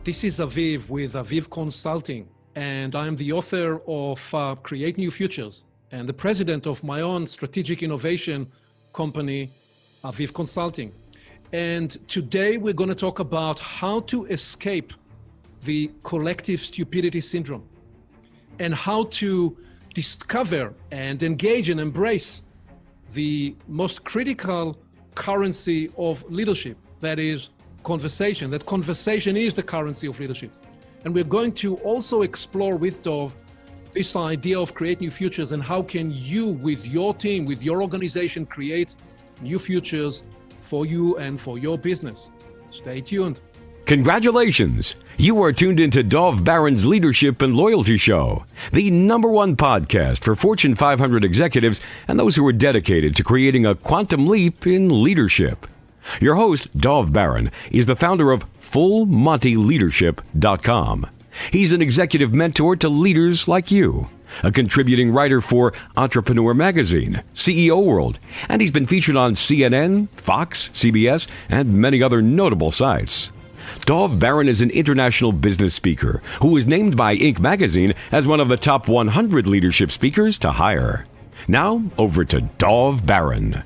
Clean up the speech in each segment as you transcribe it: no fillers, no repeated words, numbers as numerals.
This is Aviv with Aviv Consulting, and I'm the author of Create New Futures and the president of my own strategic innovation company, Aviv Consulting. And today we're going to talk about how to escape the collective stupidity syndrome and how to discover and engage and embrace the most critical currency of leadership, that is conversation. That conversation is the currency of leadership. And we're going to also explore with Dov this idea of create new futures and how can you, with your team, with your organization, create new futures for you and for your business. Stay tuned. Congratulations! You are tuned into Dov Baron's Leadership and Loyalty Show, the #1 podcast for Fortune 500 executives and those who are dedicated to creating a quantum leap in leadership. Your host, Dov Baron, is the founder of FullMontyLeadership.com. He's an executive mentor to leaders like you, a contributing writer for Entrepreneur Magazine, CEO World, and he's been featured on CNN, Fox, CBS, and many other notable sites. Dov Baron is an international business speaker who was named by Inc. magazine as one of the top 100 leadership speakers to hire. Now, over to Dov Baron.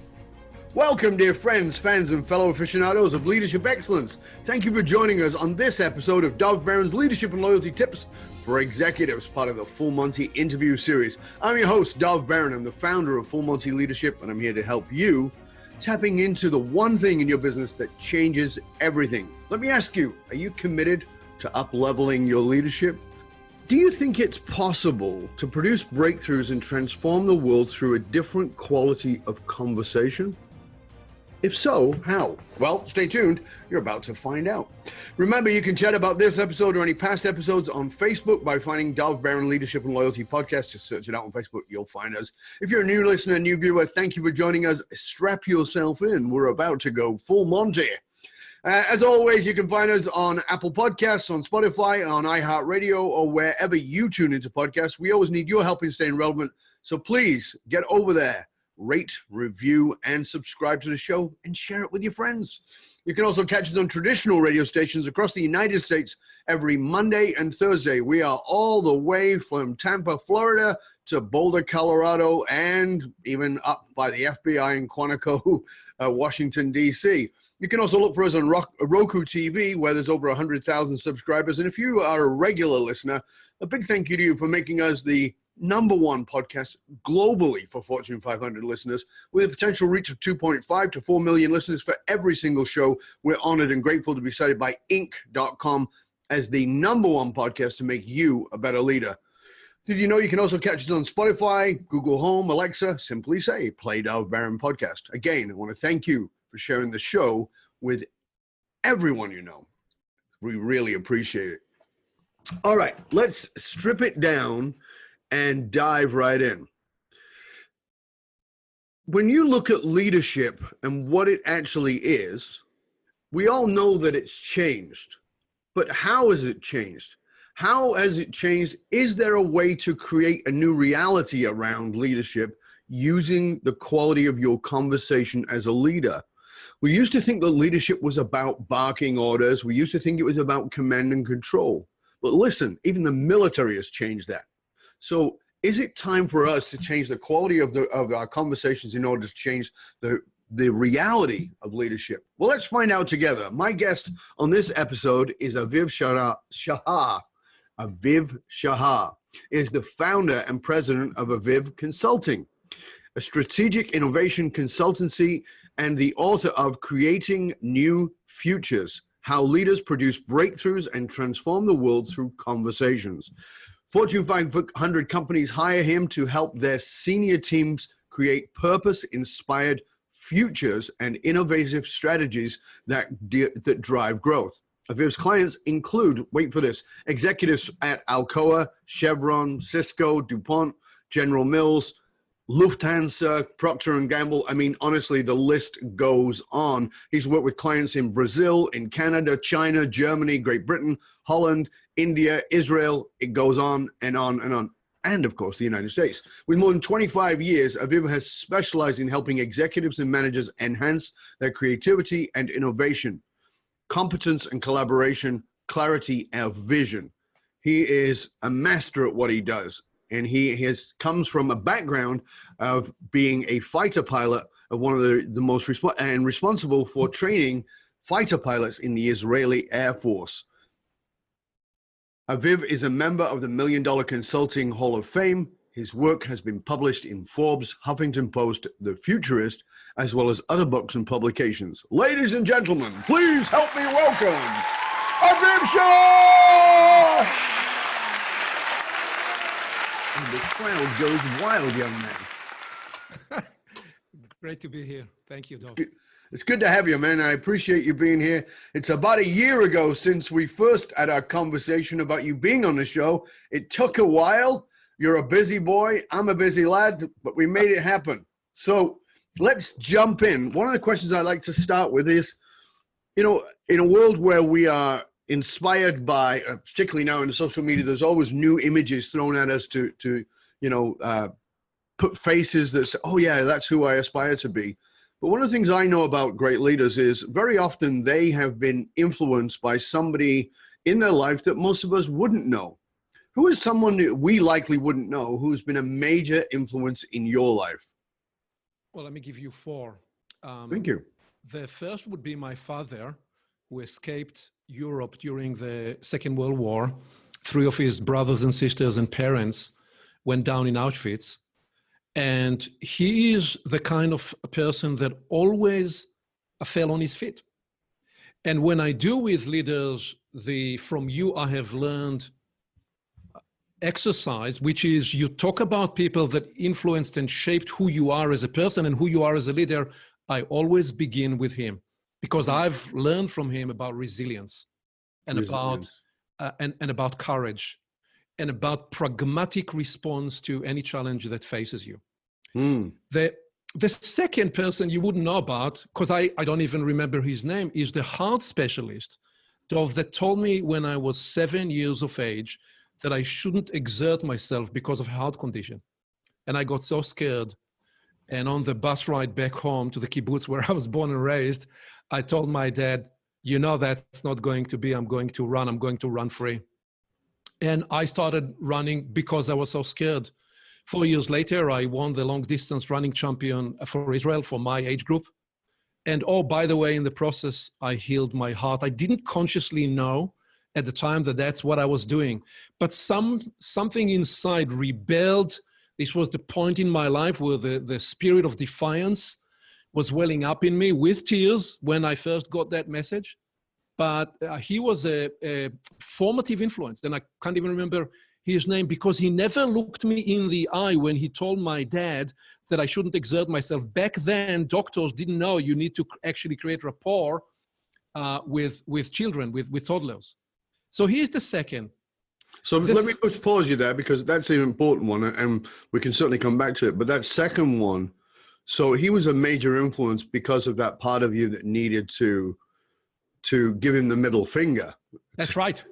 Welcome, dear friends, fans, and fellow aficionados of leadership excellence. Thank you for joining us on this episode of Dov Baron's Leadership and Loyalty Tips for Executives, part of the Full Monty interview series. I'm your host, Dov Baron. I'm the founder of Full Monty Leadership, and I'm here to help you tapping into the one thing in your business that changes everything. Let me ask you, are you committed to up-leveling your leadership? Do you think it's possible to produce breakthroughs and transform the world through a different quality of conversation? If so, how? Well, stay tuned. You're about to find out. Remember, you can chat about this episode or any past episodes on Facebook by finding Dov Baron Leadership and Loyalty Podcast. Just search it out on Facebook. You'll find us. If you're a new listener, new viewer, thank you for joining us. Strap yourself in. We're about to go full Monty. As always, you can find us on Apple Podcasts, on Spotify, on iHeartRadio, or wherever you tune into podcasts. We always need your help in staying relevant. So please get over there. Rate, review, and subscribe to the show and share it with your friends. You can also catch us on traditional radio stations across the United States every Monday and Thursday. We are all the way from Tampa, Florida to Boulder, Colorado, and even up by the FBI in Quantico, Washington, D.C. You can also look for us on Roku TV, where there's over 100,000 subscribers. And if you are a regular listener, a big thank you to you for making us the #1 podcast globally for Fortune 500 listeners, with a potential reach of 2.5 to 4 million listeners for every single show. We're honored and grateful to be cited by Inc.com as the #1 podcast to make you a better leader. Did you know you can also catch us on Spotify, Google Home, Alexa? Simply say, play Dov Baron Podcast. Again, I want to thank you for sharing the show with everyone you know. We really appreciate it. All right, let's strip it down and dive right in. When you look at leadership and what it actually is, we all know that it's changed. But how has it changed? How has it changed? Is there a way to create a new reality around leadership using the quality of your conversation as a leader? We used to think that leadership was about barking orders. We used to think it was about command and control. But listen, even the military has changed that. So is it time for us to change the quality of our conversations in order to change the reality of leadership? Well, let's find out together. My guest on this episode is Aviv Shahar. Aviv Shahar is the founder and president of Aviv Consulting, a strategic innovation consultancy, and the author of Creating New Futures, How Leaders Produce Breakthroughs and Transform the World Through Conversations. Fortune 500 companies hire him to help their senior teams create purpose-inspired futures and innovative strategies that drive growth. Aviv's clients include, wait for this, executives at Alcoa, Chevron, Cisco, DuPont, General Mills, Lufthansa, Procter & Gamble. I mean, honestly, the list goes on. He's worked with clients in Brazil, in Canada, China, Germany, Great Britain, Holland, India, Israel. It goes on and on and on. And of course, the United States. With more than 25 years, Aviv has specialized in helping executives and managers enhance their creativity and innovation, competence and collaboration, clarity of vision. He is a master at what he does. And he comes from a background of being a fighter pilot of one of the most responsible for training fighter pilots in the Israeli Air Force. Aviv is a member of the $1 Million Consulting Hall of Fame. His work has been published in Forbes, Huffington Post, The Futurist, as well as other books and publications. Ladies and gentlemen, please help me welcome Aviv Shahar! And the crowd goes wild, young man. Great to be here. Thank you, Dov. It's good to have you, man. I appreciate you being here. It's about a year ago since we first had our conversation about you being on the show. It took a while. You're a busy boy. I'm a busy lad, but we made it happen. So let's jump in. One of the questions I like to start with is, you know, in a world where we are inspired by, particularly now in the social media, there's always new images thrown at us to put faces that say, oh yeah, that's who I aspire to be. But one of the things I know about great leaders is very often they have been influenced by somebody in their life that most of us wouldn't know. Who is someone that we likely wouldn't know who's been a major influence in your life? Well, let me give you four. Thank you. The first would be my father, who escaped Europe during the Second World War. 3 of his brothers and sisters and parents went down in Auschwitz. And he is the kind of person that always fell on his feet. And when I do with leaders, from you I have learned exercise, which is you talk about people that influenced and shaped who you are as a person and who you are as a leader, I always begin with him because I've learned from him about resilience and about courage and about pragmatic response to any challenge that faces you. The second person you wouldn't know about, because I don't even remember his name, is the heart specialist that told me when I was 7 years of age that I shouldn't exert myself because of a heart condition. And I got so scared. And on the bus ride back home to the kibbutz where I was born and raised, I told my dad, you know, that's not going to be, I'm going to run free. And I started running because I was so scared. 4 years later, I won the long distance running champion for Israel for my age group. And oh, by the way, in the process, I healed my heart. I didn't consciously know at the time that that's what I was doing, but something inside rebelled. This was the point in my life where the spirit of defiance was welling up in me with tears when I first got that message. But he was a formative influence. And I can't even remember his name because he never looked me in the eye when he told my dad that I shouldn't exert myself. Back then, doctors didn't know you need to actually create rapport with children, with toddlers. So here's the second. So let me just pause you there because that's an important one and we can certainly come back to it. But that second one, so he was a major influence because of that part of you that needed to give him the middle finger. That's right.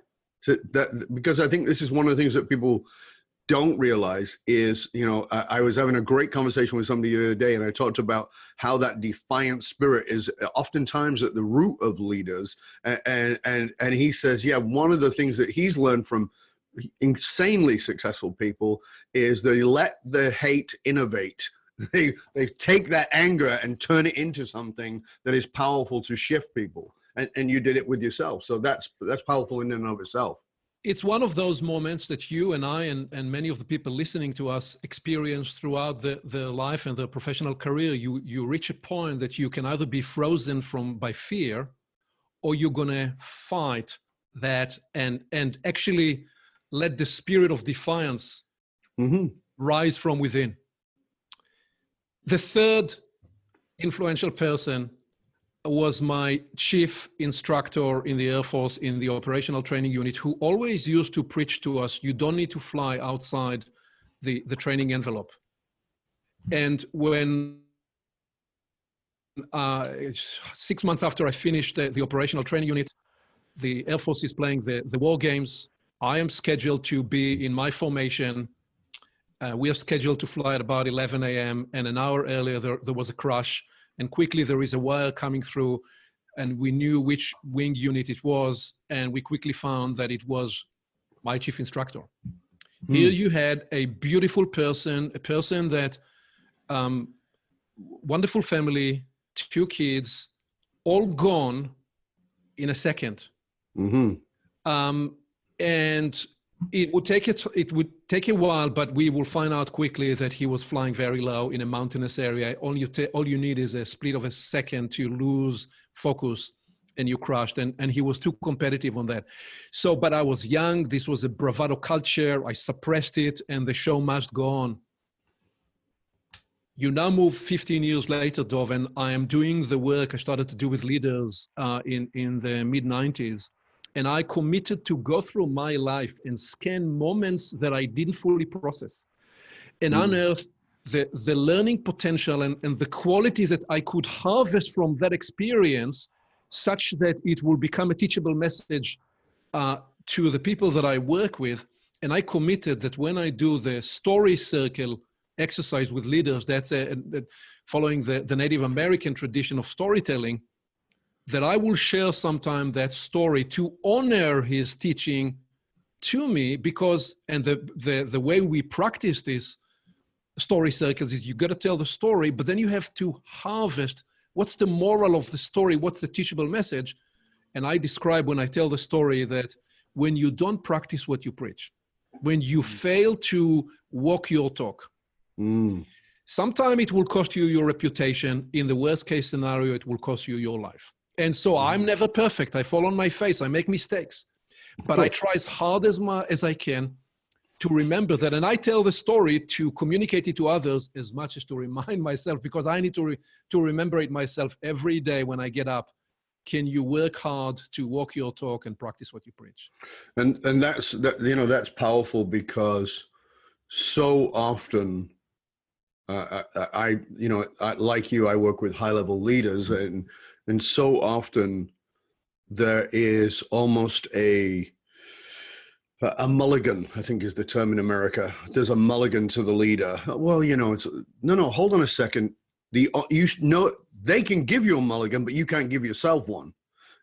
Because I think this is one of the things that people don't realize is, you know, I was having a great conversation with somebody the other day and I talked about how that defiant spirit is oftentimes at the root of leaders. And he says, yeah, one of the things that he's learned from insanely successful people is they let the hate innovate. They take that anger and turn it into something that is powerful to shift people. And you did it with yourself. So that's powerful in and of itself. It's one of those moments that you and I and many of the people listening to us experience throughout their life and their professional career. You reach a point that you can either be frozen by fear or you're going to fight that and actually let the spirit of defiance rise from within. The third influential person was my chief instructor in the Air Force in the operational training unit, who always used to preach to us, you don't need to fly outside the training envelope. And when 6 months after I finished the operational training unit, the Air Force is playing the war games. I am scheduled to be in my formation. We are scheduled to fly at about 11 a.m. and an hour earlier there was a crash. And quickly there is a wire coming through. and we knew which wing unit it was, and we quickly found that it was my chief instructor. Here you had a beautiful person, a person that, wonderful family, 2 kids, all gone in a second. And it would take a while, but we will find out quickly that he was flying very low in a mountainous area. All you need is a split of a second to lose focus, and you crashed. And he was too competitive on that. So, but I was young. This was a bravado culture. I suppressed it, and the show must go on. You now move 15 years later, Dov, and I am doing the work I started to do with leaders in the mid-90s. And I committed to go through my life and scan moments that I didn't fully process and unearth the learning potential and the qualities that I could harvest from that experience, such that it will become a teachable message to the people that I work with. And I committed that when I do the story circle exercise with leaders, that's following the Native American tradition of storytelling, that I will share sometime that story to honor his teaching to me, because, and the way we practice this story circles is you got to tell the story, but then you have to harvest what's the moral of the story, what's the teachable message. And I describe when I tell the story that when you don't practice what you preach, when you fail to walk your talk, sometime it will cost you your reputation. In the worst case scenario, it will cost you your life. And so I'm never perfect. I fall on my face. I make mistakes. But I try as hard as I can to remember that. And I tell the story to communicate it to others as much as to remind myself, because I need to remember it myself every day when I get up. Can you work hard to walk your talk and practice what you preach? And that's powerful, because so often, like you, I work with high-level leaders, and so often there is almost a mulligan, I think is the term in America. There's a mulligan to the leader. Well, it's no, hold on a second. They can give you a mulligan, but you can't give yourself one.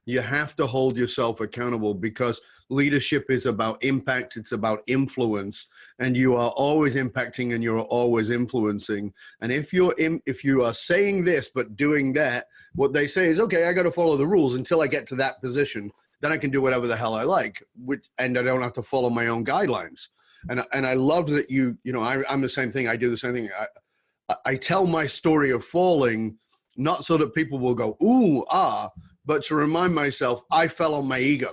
You have to hold yourself accountable, because leadership is about impact. It's about influence, and you are always impacting and you're always influencing. And if you are saying this but doing that, what they say is, okay, I got to follow the rules until I get to that position. Then I can do whatever the hell I like, and I don't have to follow my own guidelines. And I love that I'm the same thing. I do the same thing. I tell my story of falling, not so that people will go, ooh, but to remind myself, I fell on my ego.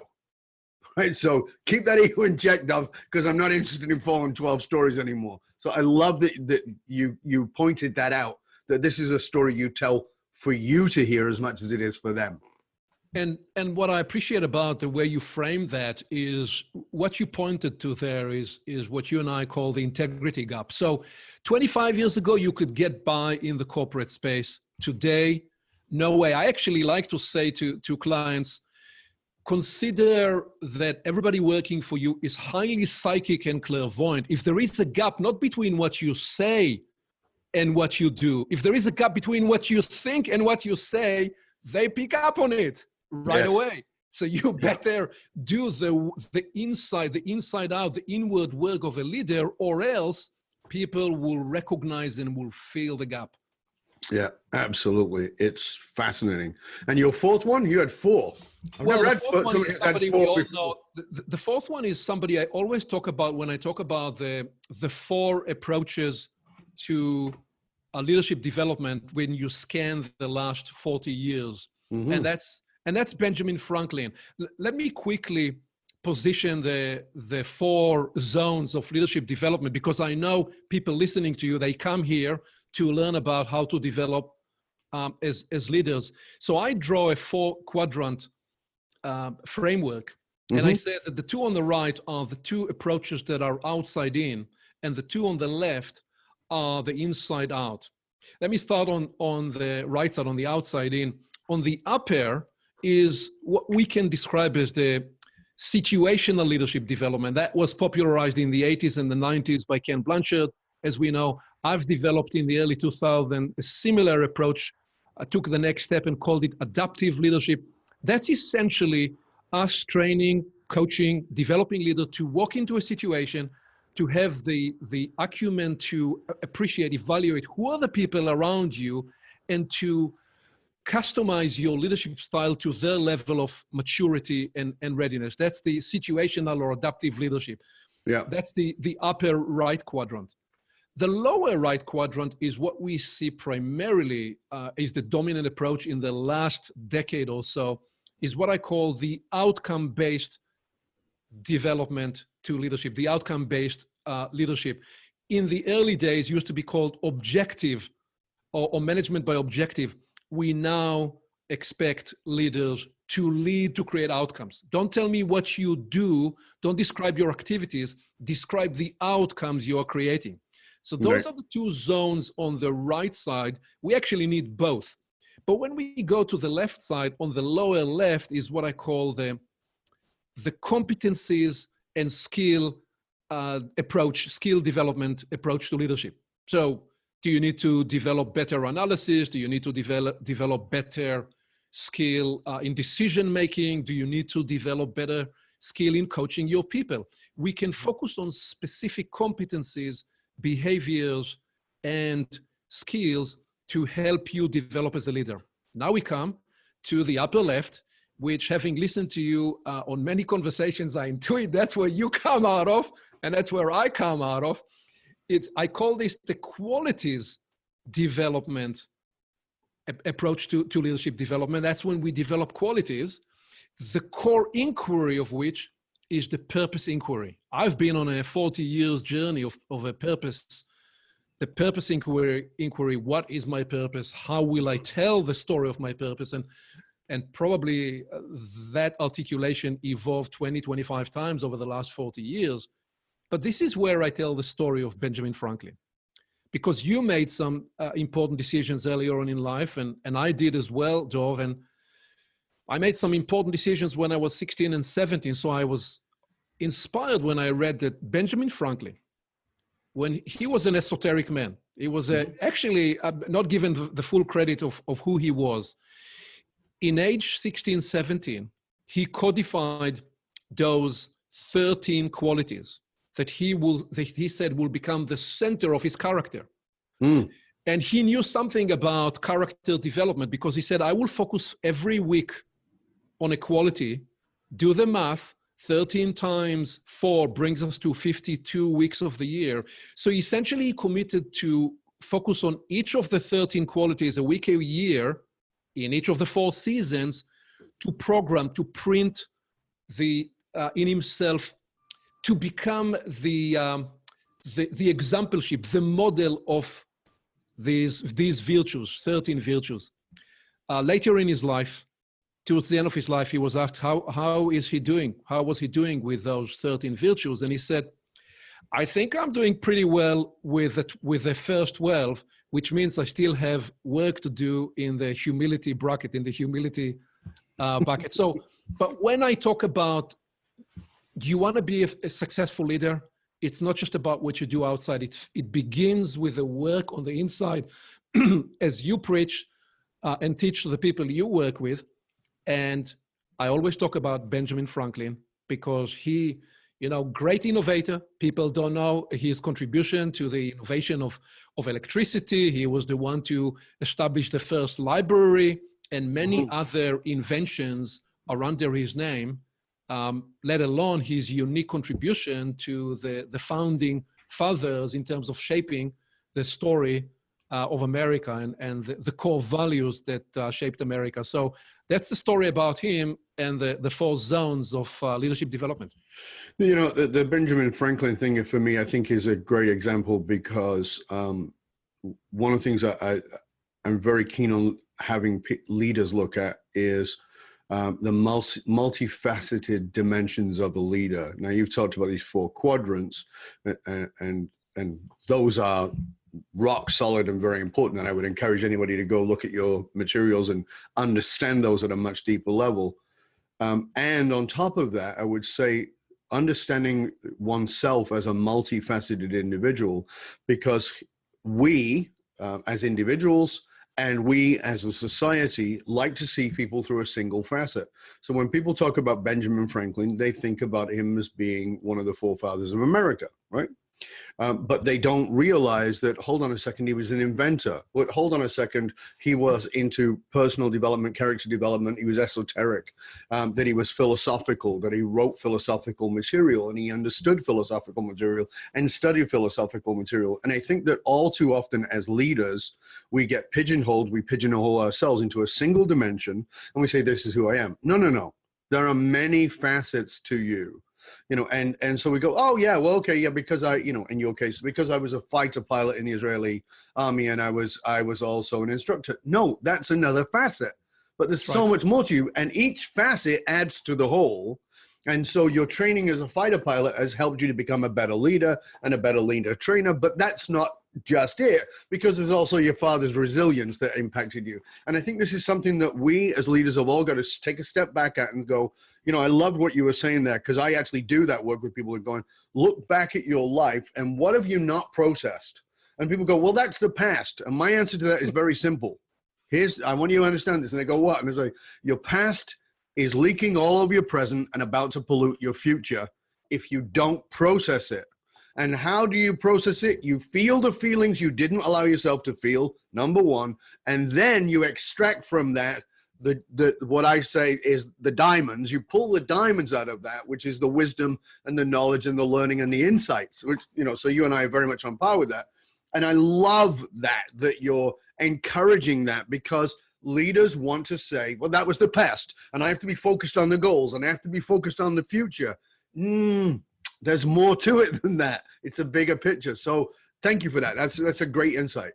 Right? So keep that ego in check, Dov, because I'm not interested in following 12 stories anymore. So I love that you pointed that out, that this is a story you tell for you to hear as much as it is for them. And what I appreciate about the way you frame that is what you pointed to there is what you and I call the integrity gap. So 25 years ago, you could get by in the corporate space. Today, no way. I actually like to say to clients, consider that everybody working for you is highly psychic and clairvoyant. If there is a gap, not between what you say and what you do, if there is a gap between what you think and what you say, they pick up on it right away. So you better do the inside out, the inward work of a leader, or else people will recognize and will feel the gap. Yeah, absolutely. It's fascinating. And your fourth one, you had 4. The fourth one is somebody I always talk about when I talk about the 4 approaches to leadership development when you scan the last 40 years. And that's Benjamin Franklin. Let me quickly position the 4 zones of leadership development, because I know people listening to you, they come here to learn about how to develop as leaders. So I draw a 4-quadrant framework. And I say that the 2 on the right are the 2 approaches that are outside in, and the 2 on the left are the inside out. Let me start on the right side, on the outside in. On the upper is what we can describe as the situational leadership development. That was popularized in the 80s and the 90s by Ken Blanchard. As we know, I've developed in the early 2000s a similar approach took the next step and called it adaptive leadership. That's essentially us training, coaching, developing leaders to walk into a situation, to have the acumen to appreciate, evaluate who are the people around you, and to customize your leadership style to their level of maturity and readiness. That's the situational or adaptive leadership. Yeah. That's the upper right quadrant. The lower right quadrant is what we see primarily is the dominant approach in the last decade or so, is what I call the outcome-based development to leadership, the outcome-based leadership. In the early days, used to be called objective or management by objective. We now expect leaders to lead to create outcomes. Don't tell me what you do. Don't describe your activities. Describe the outcomes you are creating. So those are the two zones on the right side. We actually need both. But when we go to the left side, on the lower left is what I call the competencies and skill development approach to leadership. So do you need to develop better analysis? Do you need to develop better skill in decision making? Do you need to develop better skill in coaching your people? We can focus on specific competencies, behaviors, and skills to help you develop as a leader. Now we come to the upper left, which, having listened to you on many conversations, I intuit that's where you come out of, and that's where I come out of. I call this the qualities development approach to leadership development. That's when we develop qualities, the core inquiry of which is the purpose inquiry. I've been on a 40 years journey of a purpose, the purpose inquiry, what is my purpose? How will I tell the story of my purpose? And probably that articulation evolved 20, 25 times over the last 40 years. But this is where I tell the story of Benjamin Franklin, because you made some important decisions earlier on in life, and I did as well, Dov, and I made some important decisions when I was 16 and 17. So I was inspired when I read that Benjamin Franklin, when he was an esoteric man, he was actually not given the full credit of who he was. In age 16, 17, he codified those 13 qualities that he said will become the center of his character. And he knew something about character development, because he said, I will focus every week on a quality, do the math, 13 times 4 brings us to 52 weeks of the year. So essentially he committed to focus on each of the 13 qualities a week, a year, in each of the 4 seasons, to program, to print in himself, to become the exampleship, the model of these virtues, 13 virtues. Later in his life, towards the end of his life, he was asked, how is he doing? How was he doing with those 13 virtues? And he said, I think I'm doing pretty well with the first 12, which means I still have work to do in the humility bracket, in the humility bucket. So, but when I talk about, do you want to be a successful leader? It's not just about what you do outside. It begins with the work on the inside as you preach and teach to the people you work with. And I always talk about Benjamin Franklin because he, great innovator. People don't know his contribution to the innovation of electricity. He was the one to establish the first library and many other inventions are under his name. Let alone his unique contribution to the founding fathers in terms of shaping the story of America and the core values that shaped America. So that's the story about him and the 4 zones of leadership development. The Benjamin Franklin thing for me, I think, is a great example because one of the things I'm very keen on having leaders look at is the multifaceted dimensions of a leader. Now, you've talked about these 4 quadrants, and those are rock solid and very important. And I would encourage anybody to go look at your materials and understand those at a much deeper level. And on top of that, I would say understanding oneself as a multifaceted individual, because we, as individuals And we, as a society, like to see people through a single facet. So when people talk about Benjamin Franklin, they think about him as being one of the forefathers of America, right? But they don't realize that, hold on a second, he was an inventor. But hold on a second, he was into personal development, character development. He was esoteric, that he was philosophical, that he wrote philosophical material, and he understood philosophical material and studied philosophical material. And I think that all too often as leaders, we get pigeonholed, we pigeonhole ourselves into a single dimension, and we say, this is who I am. No, no, no. There are many facets to you. And so we go, oh yeah, well, okay, yeah, because in your case, because I was a fighter pilot in the Israeli army, and I was also an instructor. No, that's another facet, but there's so much more to you, and each facet adds to the whole. And so your training as a fighter pilot has helped you to become a better leader and a better leader trainer, but that's not just it, because there's also your father's resilience that impacted you. And I think this is something that we as leaders have all got to take a step back at and go, I loved what you were saying there, because I actually do that work with people, going, look back at your life and what have you not processed? And people go, well, that's the past. And my answer to that is very simple. I want you to understand this. And they go, what? And I say, your past is leaking all over your present and about to pollute your future if you don't process it. And how do you process it? You feel the feelings you didn't allow yourself to feel, number one, and then you extract from that what I say is the diamonds. You pull the diamonds out of that, which is the wisdom and the knowledge and the learning and the insights, which, so you and I are very much on par with that. And I love that you're encouraging that, because leaders want to say, well, that was the past, and I have to be focused on the goals, and I have to be focused on the future. There's more to it than that. It's a bigger picture. So thank you for that. That's a great insight.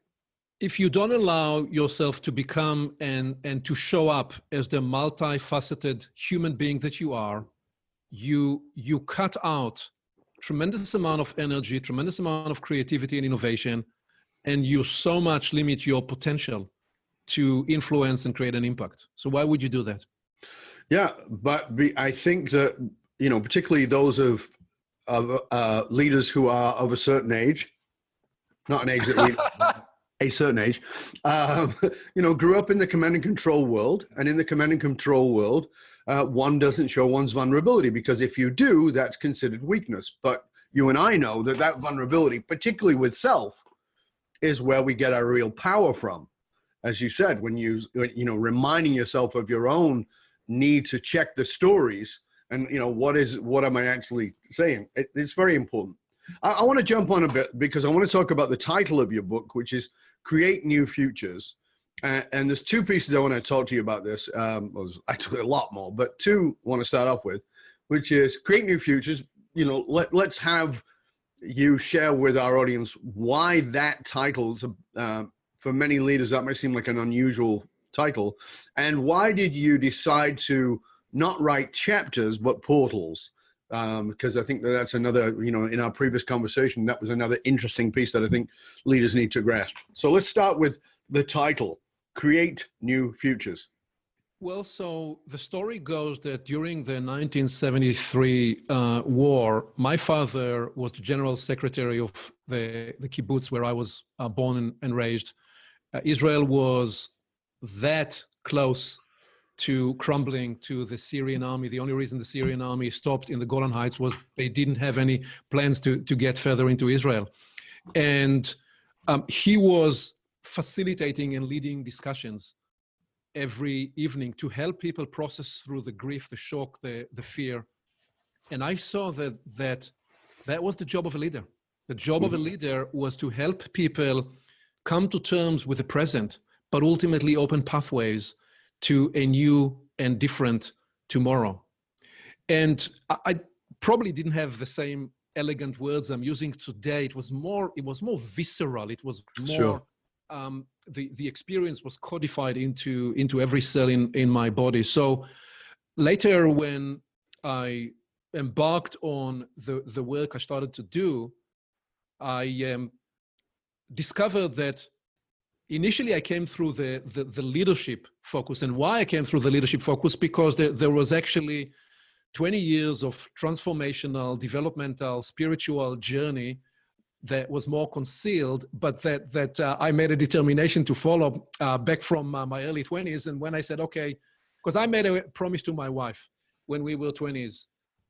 If you don't allow yourself to become and to show up as the multifaceted human being that you are, you cut out tremendous amount of energy, tremendous amount of creativity and innovation, and you so much limit your potential to influence and create an impact. So why would you do that? Yeah, but I think that, particularly those of leaders who are of a certain age, not an age that we, a certain age, grew up in the command and control world. And in the command and control world, one doesn't show one's vulnerability, because if you do, that's considered weakness. But you and I know that vulnerability, particularly with self, is where we get our real power from. As you said, when reminding yourself of your own need to check the stories and, what am I actually saying? It's very important. I want to jump on a bit, because I want to talk about the title of your book, which is Create New Futures. And there's two pieces I want to talk to you about this. Well, there's actually a lot more, but two I want to start off with, which is Create New Futures. Let's have you share with our audience why that title, for many leaders, that might seem like an unusual title. And why did you decide to not write chapters, but portals? Because I think that's another, in our previous conversation, that was another interesting piece that I think leaders need to grasp. So let's start with the title, Create New Futures. Well, so the story goes that during the 1973 war, my father was the general secretary of the kibbutz where I was born and raised. Israel was that close to crumbling to the Syrian army. The only reason the Syrian army stopped in the Golan Heights was they didn't have any plans to get further into Israel. And he was facilitating and leading discussions every evening to help people process through the grief, the shock, the fear. And I saw that was the job of a leader. The job of a leader was to help people come to terms with the present, but ultimately open pathways to a new and different tomorrow. And I probably didn't have the same elegant words I'm using today. It was more visceral. It was more, the experience was codified into every cell in my body. So later, when I embarked on the work I started to do, I discovered that initially I came through the leadership focus. And why I came through the leadership focus? Because there was actually 20 years of transformational, developmental, spiritual journey that was more concealed, but that I made a determination to follow back from my early 20s. And when I said, okay, because I made a promise to my wife when we were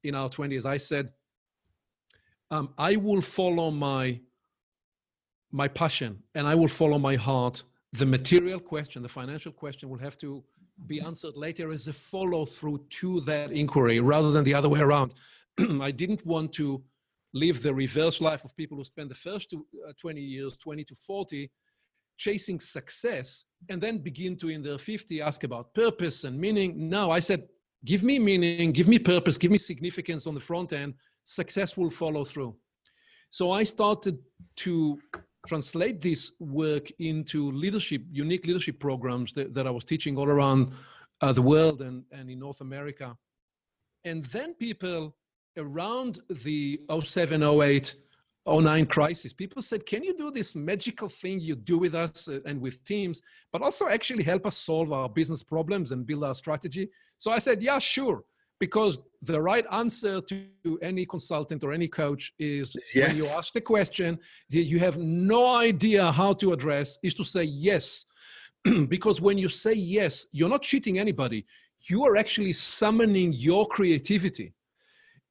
in our 20s, I said, I will follow my passion and I will follow my heart. The material question, the financial question will have to be answered later as a follow through to that inquiry rather than the other way around. I didn't want to live the reverse life of people who spend the first 20 years, 20 to 40, chasing success, and then begin to, in their 50, ask about purpose and meaning. No, I said, give me meaning, give me purpose, give me significance on the front end. Success will follow through. So I started to translate this work into leadership, unique leadership programs that I was teaching all around the world and in North America. And then people around the 07, 08, 09 crisis, people said, can you do this magical thing you do with us and with teams, but also actually help us solve our business problems and build our strategy? So I said, yeah, sure. Because the right answer to any consultant or any coach is yes. When you ask the question that you have no idea how to address, is to say yes. Because when you say yes, you're not cheating anybody. You are actually summoning your creativity.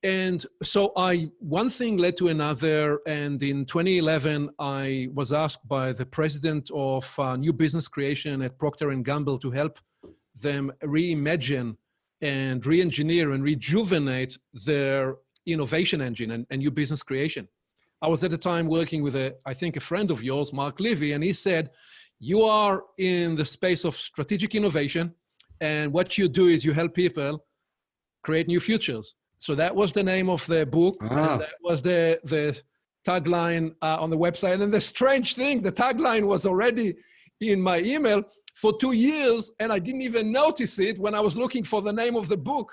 And so one thing led to another. And in 2011, I was asked by the president of new business creation at Procter & Gamble to help them reimagine and re-engineer and rejuvenate their innovation engine and new business creation. I was at the time working with I think a friend of yours, Mark Levy, and he said, you are in the space of strategic innovation, and what you do is you help people create new futures. So that was the name of the book, and that was the tagline on the website. And the strange thing, the tagline was already in my email for 2 years, and I didn't even notice it when I was looking for the name of the book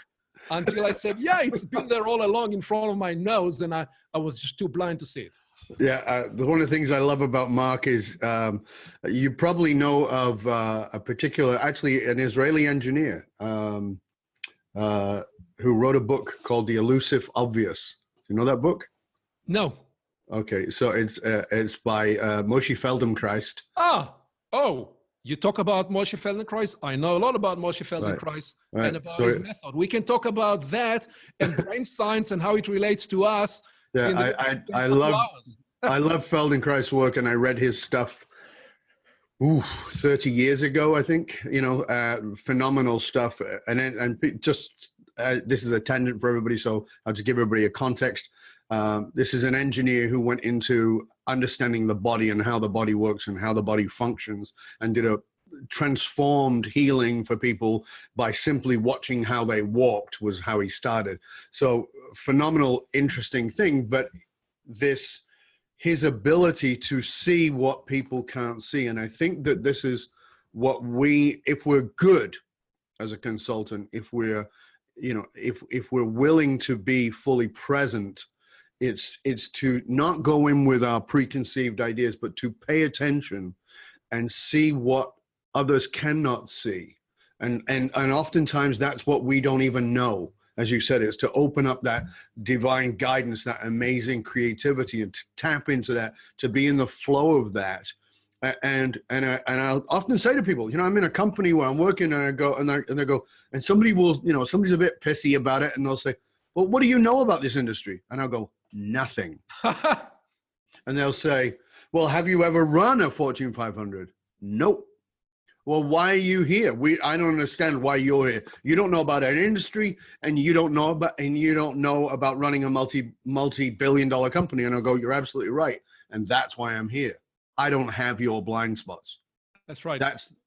until I said, yeah, it's been there all along in front of my nose, and I was just too blind to see it. Yeah, one of the things I love about Mark is you probably know of a particular, actually an Israeli engineer who wrote a book called The Elusive Obvious. Do you know that book? No. Okay, so it's by Moshe Feldenkrais. You talk about Moshe Feldenkrais. I know a lot about Moshe Feldenkrais and about his method. We can talk about that and brain science and how it relates to us. Yeah, I love Feldenkrais' work, and I read his stuff 30 years ago, I think. Phenomenal stuff. And just this is a tangent for everybody, so I'll just give everybody a context. This is an engineer who went into understanding the body and how the body works and how the body functions, and did a transformed healing for people by simply watching how they walked, was how he started. So phenomenal, interesting thing. But his ability to see what people can't see. And I think that this is what if we're good as a consultant, if we're willing to be fully present, it's to not go in with our preconceived ideas, but to pay attention and see what others cannot see. And oftentimes that's what we don't even know. As you said, it's to open up that divine guidance, that amazing creativity, and to tap into that, to be in the flow of that. And I'll often say to people, I'm in a company where I'm working, and I go, and they go, and somebody will, somebody's a bit pissy about it, and they'll say, well, what do you know about this industry? And I'll go, nothing. And they'll say, well, have you ever run a Fortune 500? Nope. Well, why are you here? I don't understand why you're here. You don't know about an industry, and you don't know about running a multi-billion-dollar company. And I'll go, you're absolutely right. And that's why I'm here. I don't have your blind spots. That's right.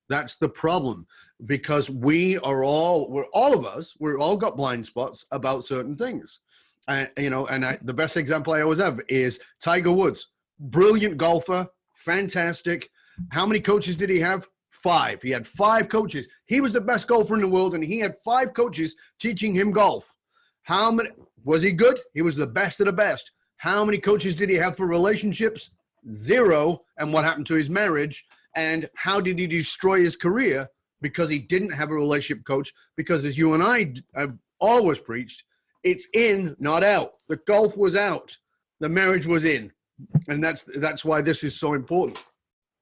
That's the problem, because we're all got blind spots about certain things. The best example I always have is Tiger Woods, brilliant golfer, fantastic. How many coaches did he have? 5. He had 5 coaches. He was the best golfer in the world, and he had 5 coaches teaching him golf. How many? Was he good? He was the best of the best. How many coaches did he have for relationships? 0. And what happened to his marriage? And how did he destroy his career? Because he didn't have a relationship coach. Because as you and I have always preached, it's in, not out. The golf was out. The marriage was in. And that's why this is so important.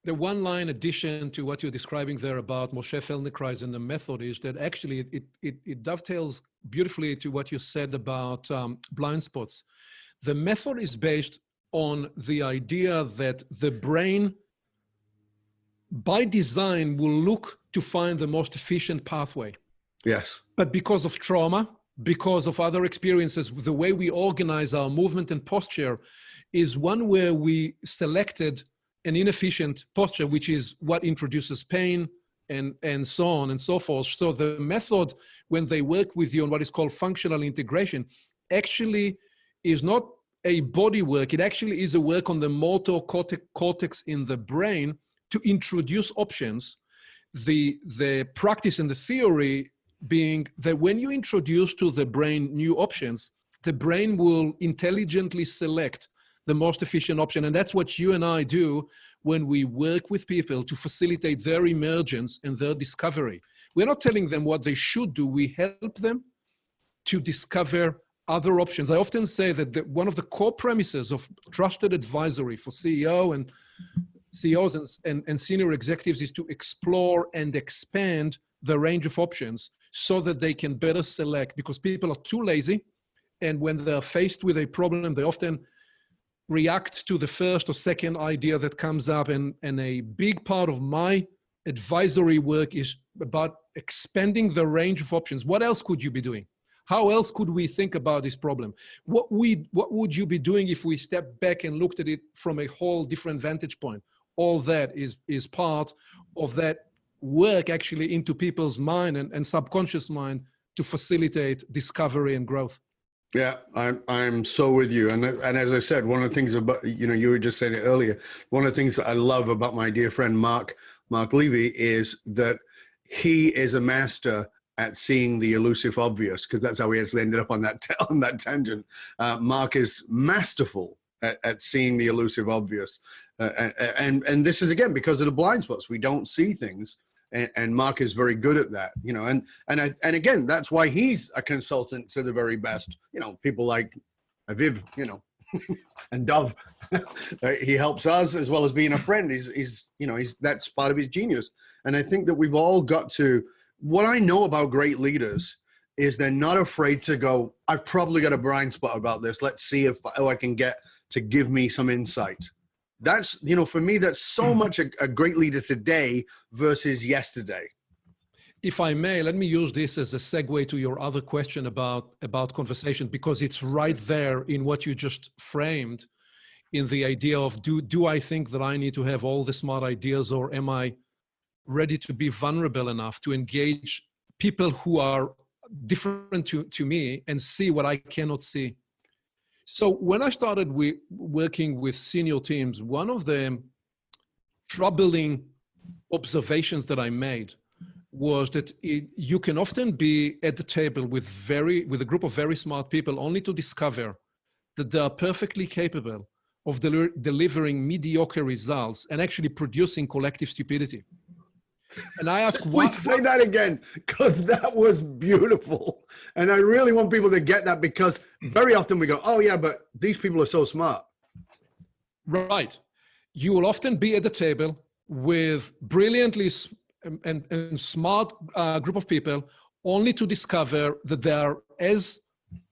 The one line addition to what you're describing there about Moshe Feldenkrais and the method is that actually it dovetails beautifully to what you said about blind spots. The method is based on the idea that the brain, by design, will look to find the most efficient pathway. Yes. But because of trauma, because of other experiences, the way we organize our movement and posture is one where we selected an inefficient posture, which is what introduces pain and so on and so forth. So the method, when they work with you on what is called functional integration, actually is not a body work. It actually is a work on the motor cortex in the brain to introduce options. The practice and the theory being that when you introduce to the brain new options, the brain will intelligently select the most efficient option. And that's what you and I do when we work with people to facilitate their emergence and their discovery. We're not telling them what they should do. We help them to discover other options. I often say that one of the core premises of trusted advisory for CEOs and senior executives is to explore and expand the range of options so that they can better select, because people are too lazy. And when they're faced with a problem, they often react to the first or second idea that comes up. And a big part of my advisory work is about expanding the range of options. What else could you be doing? How else could we think about this problem? What would you be doing if we stepped back and looked at it from a whole different vantage point? All that is part of that work actually into people's mind and subconscious mind to facilitate discovery and growth. Yeah, I'm so with you. And as I said, one of the things about, you were just saying it earlier, one of the things that I love about my dear friend Mark Levy is that he is a master at seeing the elusive obvious, because that's how we actually ended up on that tangent. Mark is masterful at seeing the elusive obvious. And this is, again, because of the blind spots. We don't see things. And Mark is very good at that, and again, that's why he's a consultant to the very best, people like Aviv, and Dov. He helps us as well as being a friend. He's that's part of his genius. And I think that we've all got to, what I know about great leaders is they're not afraid to go, I've probably got a blind spot about this. Let's see if I can get to give me some insight. That's, for me, that's so much a great leader today versus yesterday. If I may, let me use this as a segue to your other question about conversation, because it's right there in what you just framed, in the idea of do I think that I need to have all the smart ideas, or am I ready to be vulnerable enough to engage people who are different to me and see what I cannot see? So when I started working with senior teams, one of the troubling observations that I made was that you can often be at the table with a group of very smart people only to discover that they are perfectly capable of delivering mediocre results and actually producing collective stupidity. And I asked, why? Say that again, because that was beautiful. And I really want people to get that, because very often we go, oh yeah, but these people are so smart. Right. You will often be at the table with brilliantly and smart group of people, only to discover that they are as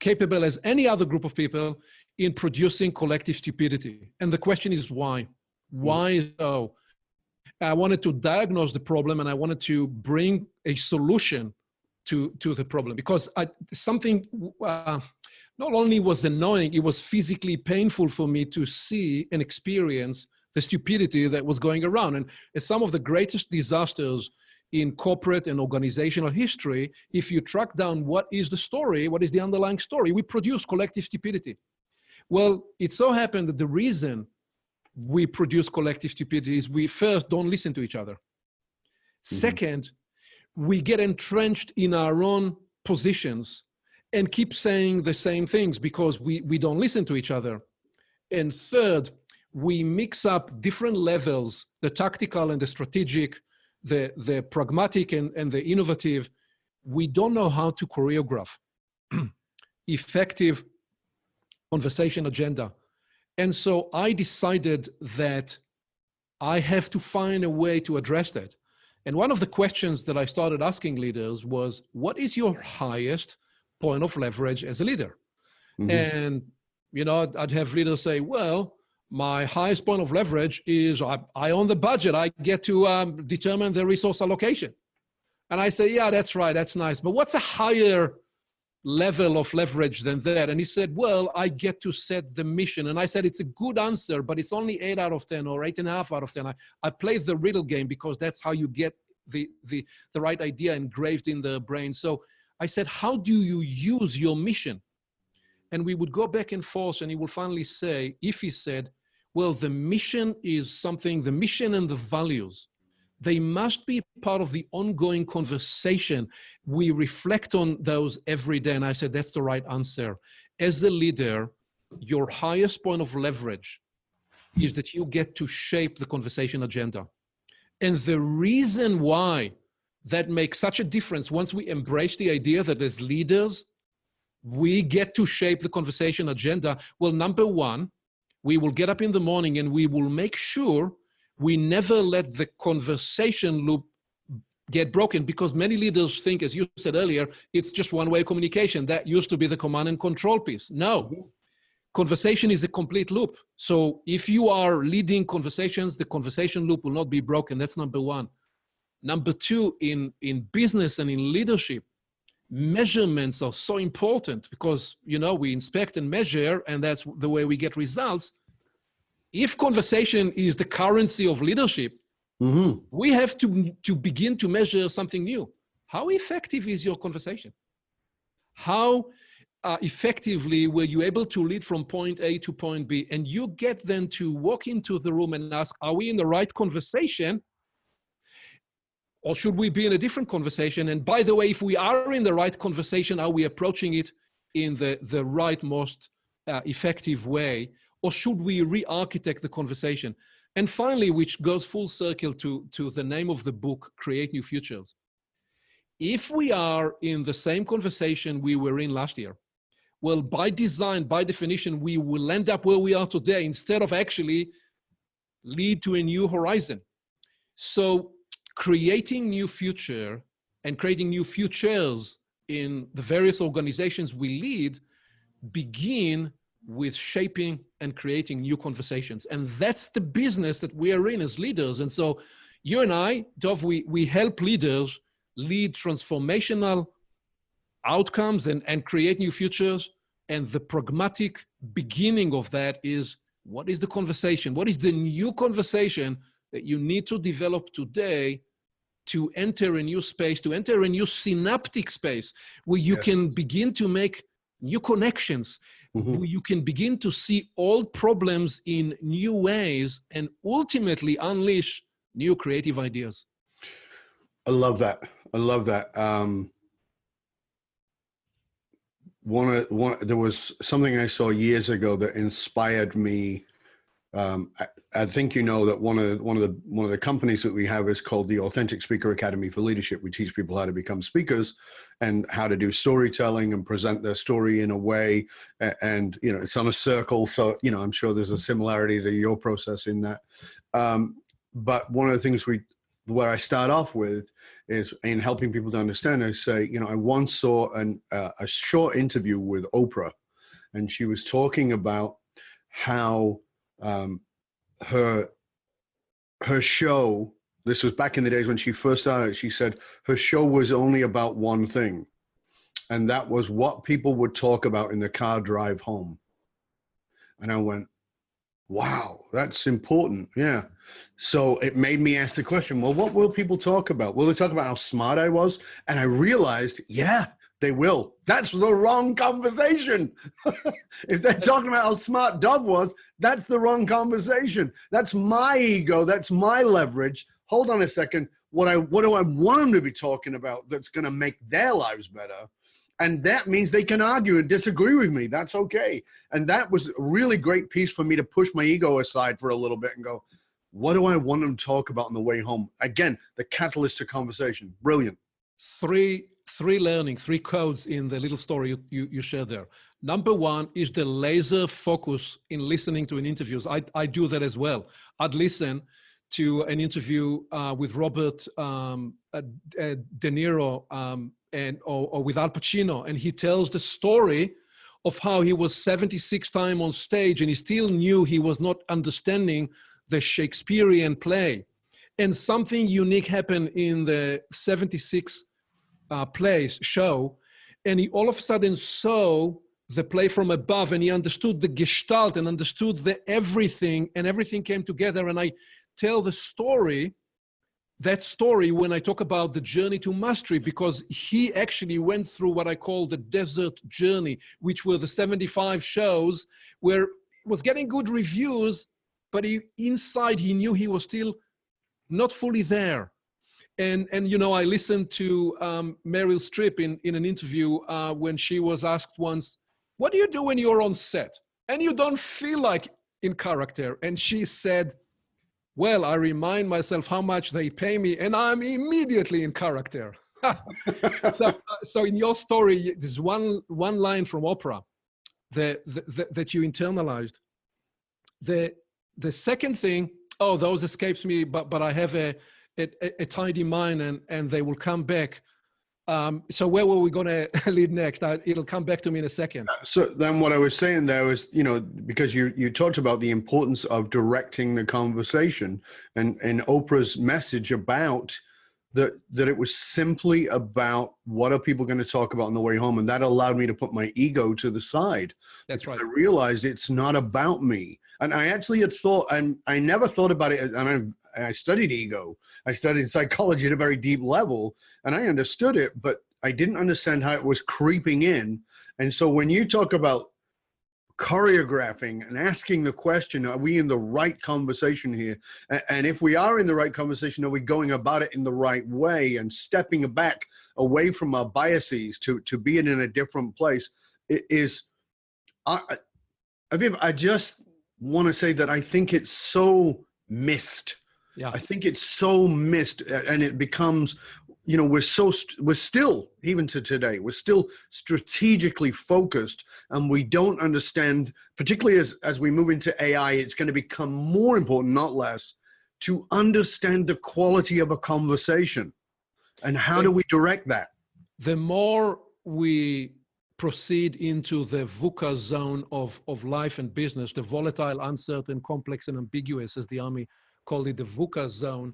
capable as any other group of people in producing collective stupidity. And the question is why? Why so? I wanted to diagnose the problem, and I wanted to bring a solution to the problem, because something not only was annoying, it was physically painful for me to see and experience the stupidity that was going around. And as some of the greatest disasters in corporate and organizational history, if you track down what is the story, what is the underlying story, we produce collective stupidity. Well, it so happened that the reason we produce collective stupidity is we first don't listen to each other. Second, we get entrenched in our own positions and keep saying the same things because we don't listen to each other. And third, we mix up different levels, the tactical and the strategic, the pragmatic and the innovative. We don't know how to choreograph effective conversation agenda. And so I decided that I have to find a way to address that. And one of the questions that I started asking leaders was, what is your highest point of leverage as a leader? Mm-hmm. And, I'd have leaders say, well, my highest point of leverage is I own the budget. I get to determine the resource allocation. And I say, yeah, that's right. That's nice. But what's a higher level of leverage than that? And he said, well, I get to set the mission. And I said, it's a good answer, but it's only 8 out of 10 or 8.5 out of 10. I play the riddle game because that's how you get the right idea engraved in the brain. So I said, how do you use your mission? And we would go back and forth, and he will finally say, if he said, well, the mission is something, the mission and the values, they must be part of the ongoing conversation. We reflect on those every day. And I said, that's the right answer. As a leader, your highest point of leverage is that you get to shape the conversation agenda. And the reason why that makes such a difference, once we embrace the idea that as leaders, we get to shape the conversation agenda. Well, number one, we will get up in the morning and we will make sure we never let the conversation loop get broken, because many leaders think, as you said earlier, it's just one-way communication. That used to be the command and control piece. No, conversation is a complete loop. So if you are leading conversations, the conversation loop will not be broken. That's number one. Number two, in business and in leadership, measurements are so important because, we inspect and measure, and that's the way we get results. If conversation is the currency of leadership, mm-hmm. we have to begin to measure something new. How effective is your conversation? How effectively were you able to lead from point A to point B? And you get them to walk into the room and ask, are we in the right conversation? Or should we be in a different conversation? And by the way, if we are in the right conversation, are we approaching it in the right, most effective way? Or should we re-architect the conversation? And finally, which goes full circle to the name of the book, Create New Futures. If we are in the same conversation we were in last year, well, by design, by definition, we will end up where we are today instead of actually lead to a new horizon. So creating new future and creating new futures in the various organizations we lead begin with shaping and creating new conversations. And that's the business that we are in as leaders. And so you and I, Dov, we help leaders lead transformational outcomes and create new futures. And the pragmatic beginning of that is, what is the conversation? What is the new conversation that you need to develop today to enter a new space, to enter a new synaptic space where you can begin to make new connections, mm-hmm. where you can begin to see old problems in new ways and ultimately unleash new creative ideas. I love that. There was something I saw years ago that inspired me. I think you know that one of the companies that we have is called the Authentic Speaker Academy for Leadership. We teach people how to become speakers and how to do storytelling and present their story in a way. And it's on a circle, so I'm sure there's a similarity to your process in that. But one of the things where I start off with is in helping people to understand. I say, I once saw a short interview with Oprah, and she was talking about how her show, this was back in the days when she first started, she said her show was only about one thing, and that was what people would talk about in the car drive home. And I went, wow, that's important. Yeah. So it made me ask the question, well, what will people talk about? Will they talk about how smart I was? And I realized, yeah, they will. That's the wrong conversation. If they're talking about how smart Dov was, that's the wrong conversation. That's my ego. That's my leverage. Hold on a second. What do I want them to be talking about that's going to make their lives better? And that means they can argue and disagree with me. That's okay. And that was a really great piece for me to push my ego aside for a little bit and go, what do I want them to talk about on the way home? Again, the catalyst to conversation. Brilliant. Three three codes in the little story you shared there. Number one is the laser focus in listening to an interviews. I do that as well. I'd listen to an interview with Robert De Niro or with Al Pacino, and he tells the story of how he was 76 times on stage and he still knew he was not understanding the Shakespearean play. And something unique happened in the 76 show, and he all of a sudden saw the play from above, and he understood the gestalt and understood the everything, and everything came together. And I tell that story when I talk about the journey to mastery, because he actually went through what I call the desert journey, which were the 75 shows where it was getting good reviews, but inside he knew he was still not fully there. And I listened to Meryl Streep in an interview when she was asked once, what do you do when you're on set and you don't feel like in character? And she said, well, I remind myself how much they pay me and I'm immediately in character. So in your story, there's one line from Oprah that you internalized. The second thing, those escapes me, but I have a tidy mind and they will come back. So where were we going to lead next? It'll come back to me in a second. So then what I was saying there was, because you talked about the importance of directing the conversation and Oprah's message about that it was simply about what are people going to talk about on the way home. And that allowed me to put my ego to the side. That's right. I realized it's not about me. And I actually had thought, and I never thought about it. And I studied ego. I studied psychology at a very deep level, and I understood it, but I didn't understand how it was creeping in. And so when you talk about choreographing and asking the question, are we in the right conversation here? And if we are in the right conversation, are we going about it in the right way and stepping back away from our biases to be in a different place? Aviv, I just want to say that I think it's so missed. Yeah. I think it's so missed, and it becomes, we're still, even to today, we're still strategically focused, and we don't understand, particularly as we move into AI, it's going to become more important, not less, to understand the quality of a conversation. And how do we direct that? The more we proceed into the VUCA zone of life and business, the volatile, uncertain, complex, and ambiguous, as the Army called it, the VUCA zone,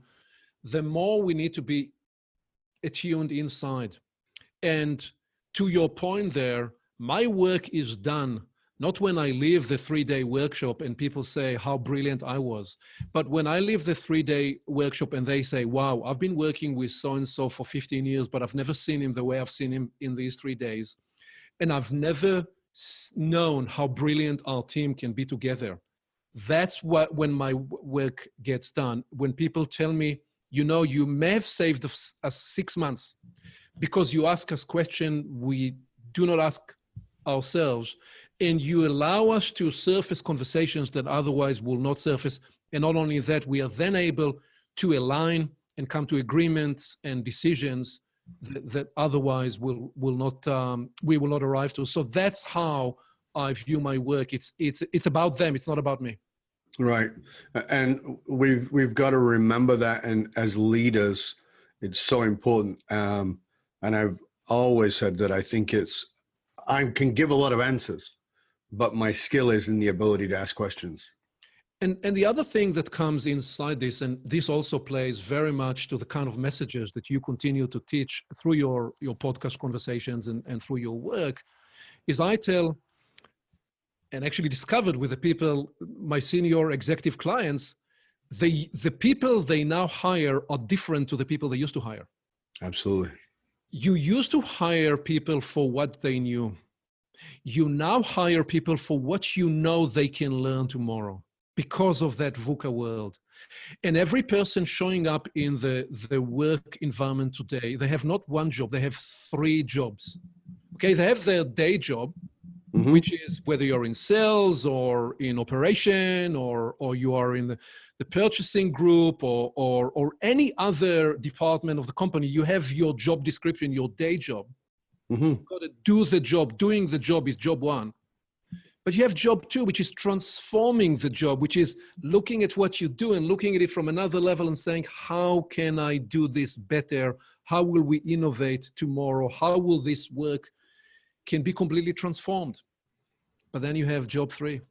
the more we need to be attuned inside. And to your point there, my work is done not when I leave the 3-day workshop and people say how brilliant I was, but when I leave the 3-day workshop and they say, wow, I've been working with so-and-so for 15 years, but I've never seen him the way I've seen him in these 3 days. And I've never known how brilliant our team can be together. That's when my work gets done. When people tell me, you may have saved us 6 months because you ask us questions we do not ask ourselves, and you allow us to surface conversations that otherwise will not surface. And not only that, we are then able to align and come to agreements and decisions that otherwise we will not arrive to. So that's how I view my work. It's about them. It's not about me. Right. And we've got to remember that. And as leaders, it's so important. And I've always said that I think I can give a lot of answers, but my skill is in the ability to ask questions. And the other thing that comes inside this, and this also plays very much to the kind of messages that you continue to teach through your podcast conversations and through your work, is I tell, and actually discovered with the people, my senior executive clients, the people they now hire are different to the people they used to hire. Absolutely. You used to hire people for what they knew. You now hire people for what you know they can learn tomorrow because of that VUCA world. And every person showing up in the work environment today, they have not one job, they have 3 jobs. Okay, they have their day job, which is whether you're in sales or in operation or you are in the purchasing group or any other department of the company, you have your job description, your day job. You've got to do the job. Doing the job is job one. But you have job two, which is transforming the job, which is looking at what you do and looking at it from another level and saying, how can I do this better? How will we innovate tomorrow? How will this work? Can be completely transformed. But then you have job three.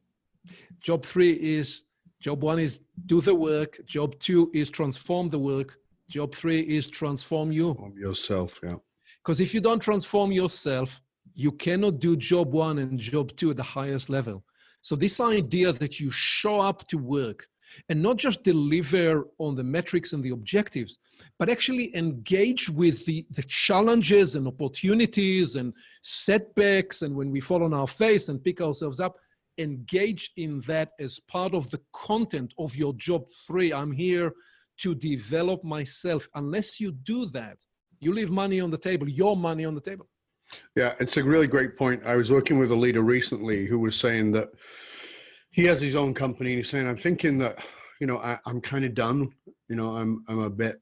Job three is, job one is do the work. Job two is transform the work. Job three is transform you. Yourself, yeah. Because if you don't transform yourself, you cannot do job one and job two at the highest level. So this idea that you show up to work and not just deliver on the metrics and the objectives, but actually engage with the challenges and opportunities and setbacks, and when we fall on our face and pick ourselves up, engage in that as part of the content of your job three. I'm here to develop myself. Unless you do that, you leave money on the table, your money on the table. Yeah, it's a really great point. I was working with a leader recently who was saying that he has his own company, and he's saying, I'm thinking that, I'm kind of done. I'm a bit,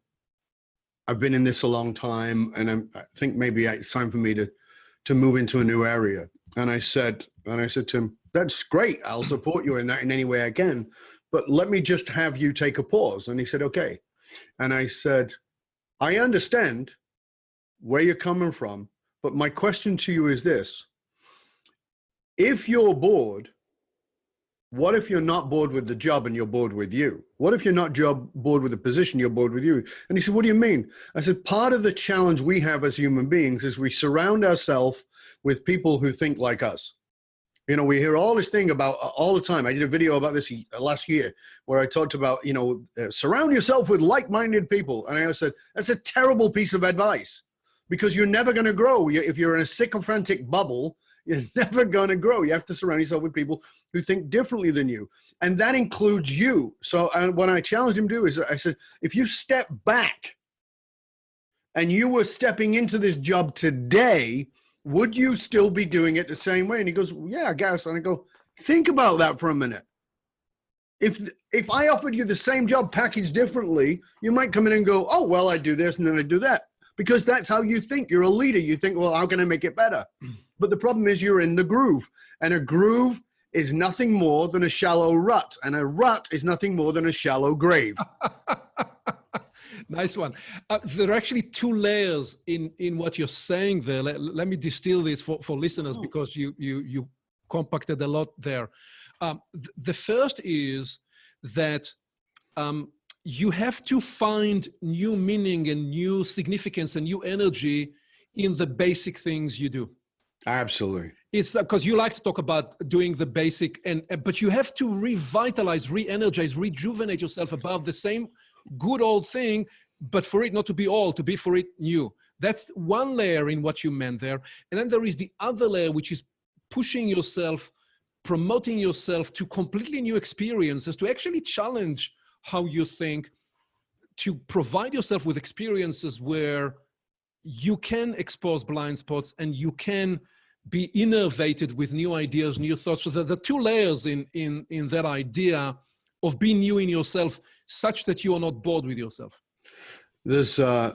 I've been in this a long time, and I think maybe it's time for me to move into a new area. And I said to him, that's great. I'll support you in that in any way I can, but let me just have you take a pause. And he said, okay. And I said, I understand where you're coming from, but my question to you is this. If you're bored, what if you're not bored with the job and you're bored with you? What if you're not bored with the position, you're bored with you? And he said, what do you mean? I said, part of the challenge we have as human beings is we surround ourselves with people who think like us. We hear all this thing about all the time. I did a video about this last year where I talked about, surround yourself with like-minded people. And I said, that's a terrible piece of advice because you're never going to grow. If you're in a sycophantic bubble, you're never going to grow. You have to surround yourself with people who think differently than you. And that includes you. So what I challenged him to do is I said, if you step back and you were stepping into this job today, would you still be doing it the same way? And he goes, yeah, I guess. And I go, think about that for a minute. If I offered you the same job packaged differently, you might come in and go, oh, well, I do this and then I do that. Because that's how you think. You're a leader. You think, well, how can I make it better? But the problem is you're in the groove. And a groove is nothing more than a shallow rut. And a rut is nothing more than a shallow grave. Nice one. There are actually two layers in what you're saying there. Let me distill this for listeners because you compacted a lot there. The first is that you have to find new meaning and new significance and new energy in the basic things you do. Absolutely. It's because you like to talk about doing the basic, but you have to revitalize, re-energize, rejuvenate yourself above the same good old thing, but for it not to be old, to be for it new. That's one layer in what you meant there. And then there is the other layer, which is pushing yourself, promoting yourself to completely new experiences, to actually challenge how you think, to provide yourself with experiences where you can expose blind spots and you can be innovated with new ideas, new thoughts. So the two layers in that idea of being new in yourself, such that you are not bored with yourself. I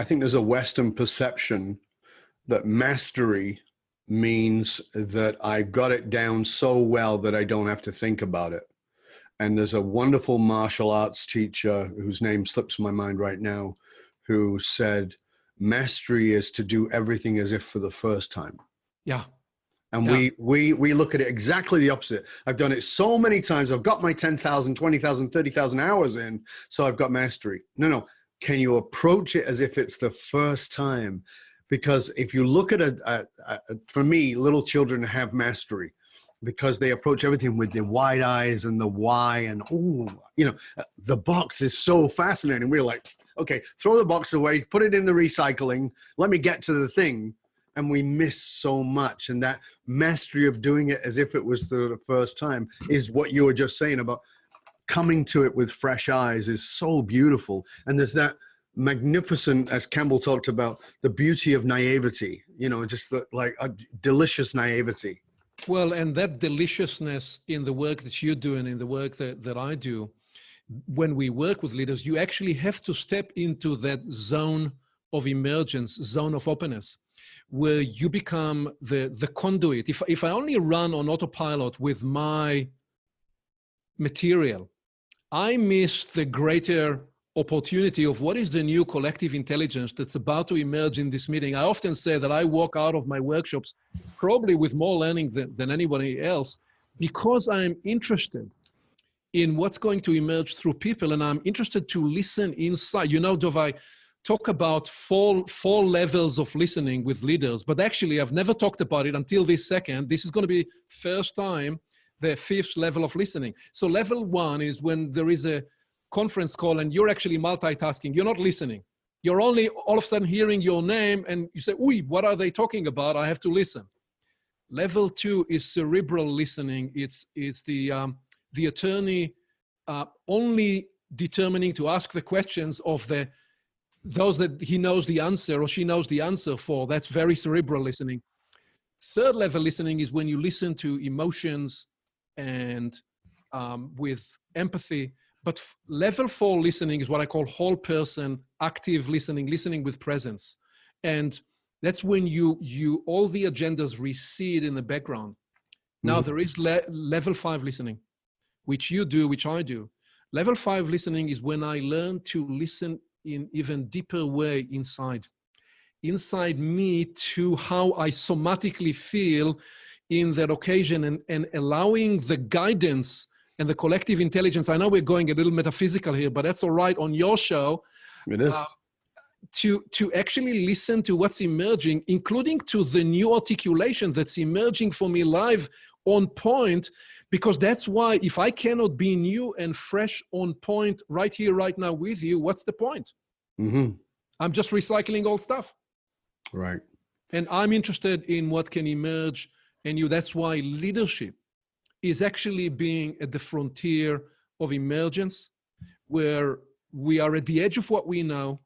think there's a Western perception that mastery means that I've got it down so well that I don't have to think about it. And there's a wonderful martial arts teacher whose name slips my mind right now, who said, mastery is to do everything as if for the first time. Yeah. And we look at it exactly the opposite. I've done it so many times. I've got my 10,000, 20,000, 30,000 hours in, so I've got mastery. No. Can you approach it as if it's the first time? Because if you look at for me, little children have mastery because they approach everything with their wide eyes and the why and, the box is so fascinating. We're like, okay, throw the box away, put it in the recycling. Let me get to the thing. And we miss so much. And that mastery of doing it as if it was the first time is what you were just saying about coming to it with fresh eyes is so beautiful. And there's that magnificent, as Campbell talked about, the beauty of naivety, just like a delicious naivety. Well, and that deliciousness in the work that you do and in the work that I do, when we work with leaders, you actually have to step into that zone of emergence, zone of openness, where you become the conduit. If I only run on autopilot with my material, I miss the greater opportunity of what is the new collective intelligence that's about to emerge in this meeting. I often say that I walk out of my workshops probably with more learning than anybody else, because I'm interested in what's going to emerge through people, and I'm interested to listen inside. You know, Dov, I talk about four levels of listening with leaders, but actually I've never talked about it until this second. This is going to be first time, the fifth level of listening. So level one is when there is a conference call and you're actually multitasking. You're not listening. You're only all of a sudden hearing your name and you say, "Oi, what are they talking about? I have to listen." Level two is cerebral listening. It's the attorney only determining to ask the questions of those that he knows the answer or she knows the answer for. That's very cerebral listening. Third level listening is when you listen to emotions and with empathy. But level four listening is what I call whole person, active listening, listening with presence. And that's when all the agendas recede in the background. Now there is level five listening, which you do, which I do. Level five listening is when I learn to listen in even deeper way inside me, to how I somatically feel in that occasion, and allowing the guidance and the collective intelligence. I know we're going a little metaphysical here, but that's all right on your show. It is. To actually listen to what's emerging, including to the new articulation that's emerging for me live on point, because that's why if I cannot be new and fresh on point right here, right now with you, what's the point? I'm just recycling old stuff. Right. And I'm interested in what can emerge in you. That's why leadership is actually being at the frontier of emergence, where we are at the edge of what we know,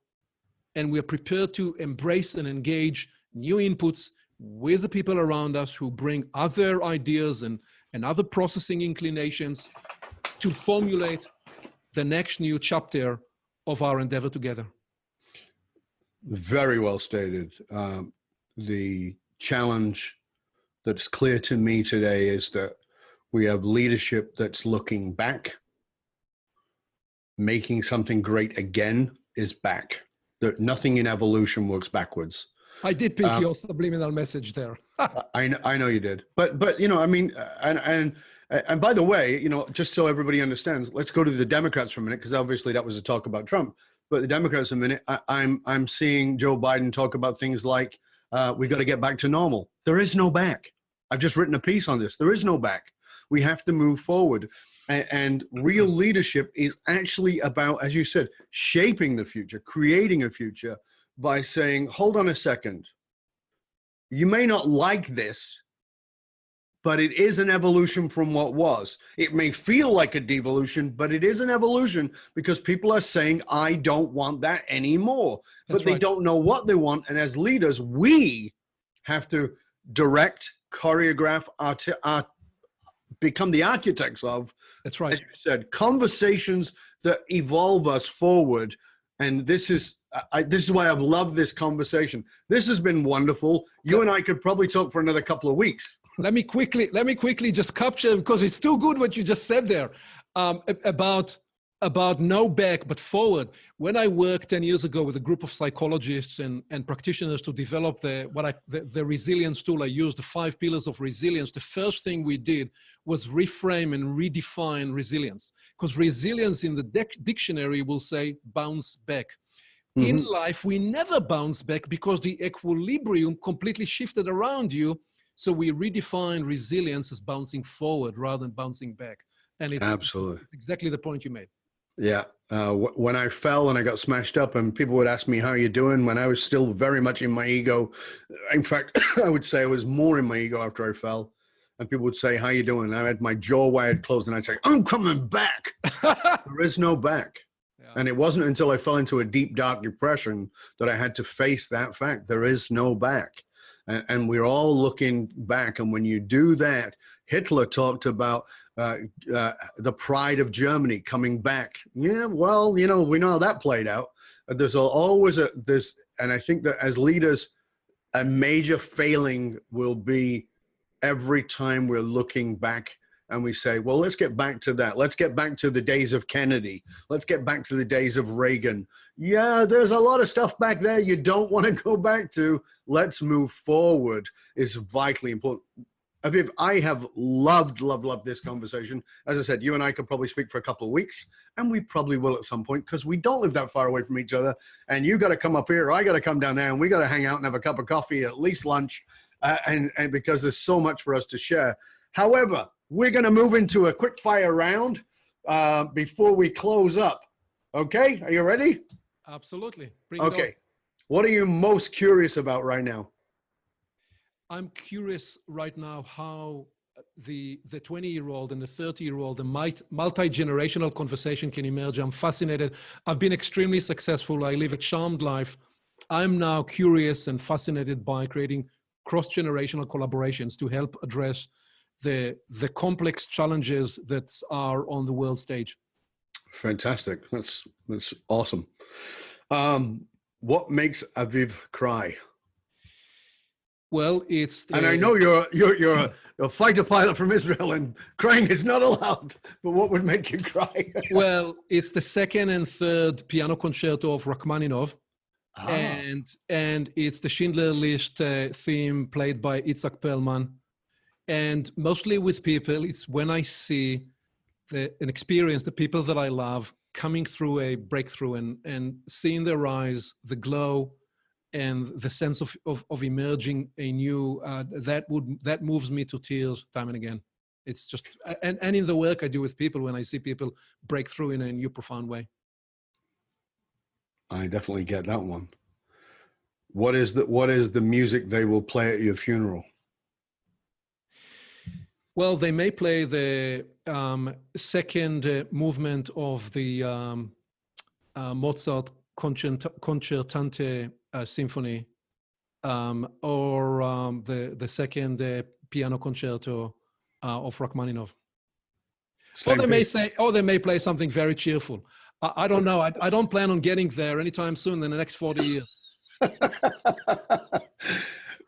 and we're prepared to embrace and engage new inputs with the people around us who bring other ideas and other processing inclinations to formulate the next new chapter of our endeavor together. Very well stated. The challenge that's clear to me today is that we have leadership that's looking back. Making something great again is back. That nothing in evolution works backwards. I did pick your subliminal message there. I know you did, but you know, I mean, and by the way, you know, just so everybody understands, let's go to the Democrats for a minute, because obviously that was a talk about Trump. But the Democrats a minute, I'm seeing Joe Biden talk about things like we got to get back to normal. There is no back. I've just written a piece on this. There is no back. We have to move forward. And real leadership is actually about, as you said, shaping the future, creating a future by saying, hold on a second. You may not like this, but it is an evolution from what was. It may feel like a devolution, but it is an evolution because people are saying, I don't want that anymore. But they don't know what they want. And as leaders, we have to direct, choreograph, become the architects of, that's right, as you said, conversations that evolve us forward. And this is why I've loved this conversation. This has been wonderful. You and I could probably talk for another couple of weeks. Let me quickly just capture, because it's too good what you just said there, about no back but forward. When I worked 10 years ago with a group of psychologists and practitioners to develop the resilience tool I used, the 5 pillars of resilience, the first thing we did was reframe and redefine resilience. Because resilience in the dictionary will say bounce back. In life, we never bounce back because the equilibrium completely shifted around you. So we redefine resilience as bouncing forward rather than bouncing back. And it's absolutely, it's exactly the point you made. Yeah. When I fell and I got smashed up and people would ask me, how are you doing? When I was still very much in my ego. In fact, I would say I was more in my ego after I fell. And people would say, how you doing? And I had my jaw wired closed and I'd say, I'm coming back. There is no back. Yeah. And it wasn't until I fell into a deep, dark depression that I had to face that fact. There is no back. and we're all looking back. And when you do that, Hitler talked about the pride of Germany coming back. Yeah, well, we know how that played out. There's always and I think that as leaders, a major failing will be every time we're looking back and we say, well, let's get back to that. Let's get back to the days of Kennedy. Let's get back to the days of Reagan. Yeah, there's a lot of stuff back there you don't want to go back to. Let's move forward is vitally important. Aviv, I have loved this conversation. As I said, you and I could probably speak for a couple of weeks, and we probably will at some point because we don't live that far away from each other. And you got to come up here, or I got to come down there, and we got to hang out and have a cup of coffee, at least lunch, and because there's so much for us to share. However, we're going to move into a quick fire round before we close up. Okay, are you ready? Absolutely. Okay. What are you most curious about right now? I'm curious right now how the 20-year-old and the 30-year-old, the multi-generational conversation can emerge. I'm fascinated. I've been extremely successful. I live a charmed life. I'm now curious and fascinated by creating cross-generational collaborations to help address the complex challenges that are on the world stage. Fantastic. That's awesome. What makes Aviv cry? Well, and I know you're a fighter pilot from Israel, and crying is not allowed. But what would make you cry? Well, it's the second and third piano concerto of Rachmaninoff, and it's the Schindler List theme played by Itzhak Perlman. And mostly with people, it's when I see an experience, the people that I love coming through a breakthrough and seeing their eyes, the glow, and the sense of emerging a new, that moves me to tears time and again. It's just, and in the work I do with people, when I see people break through in a new profound way. I definitely get that one. What is the music they will play at your funeral? Well, they may play the second movement of the Mozart Concertante Symphony, or the second piano concerto of Rachmaninoff. Or they may play something very cheerful. I don't know. I don't plan on getting there anytime soon in the next 40 years.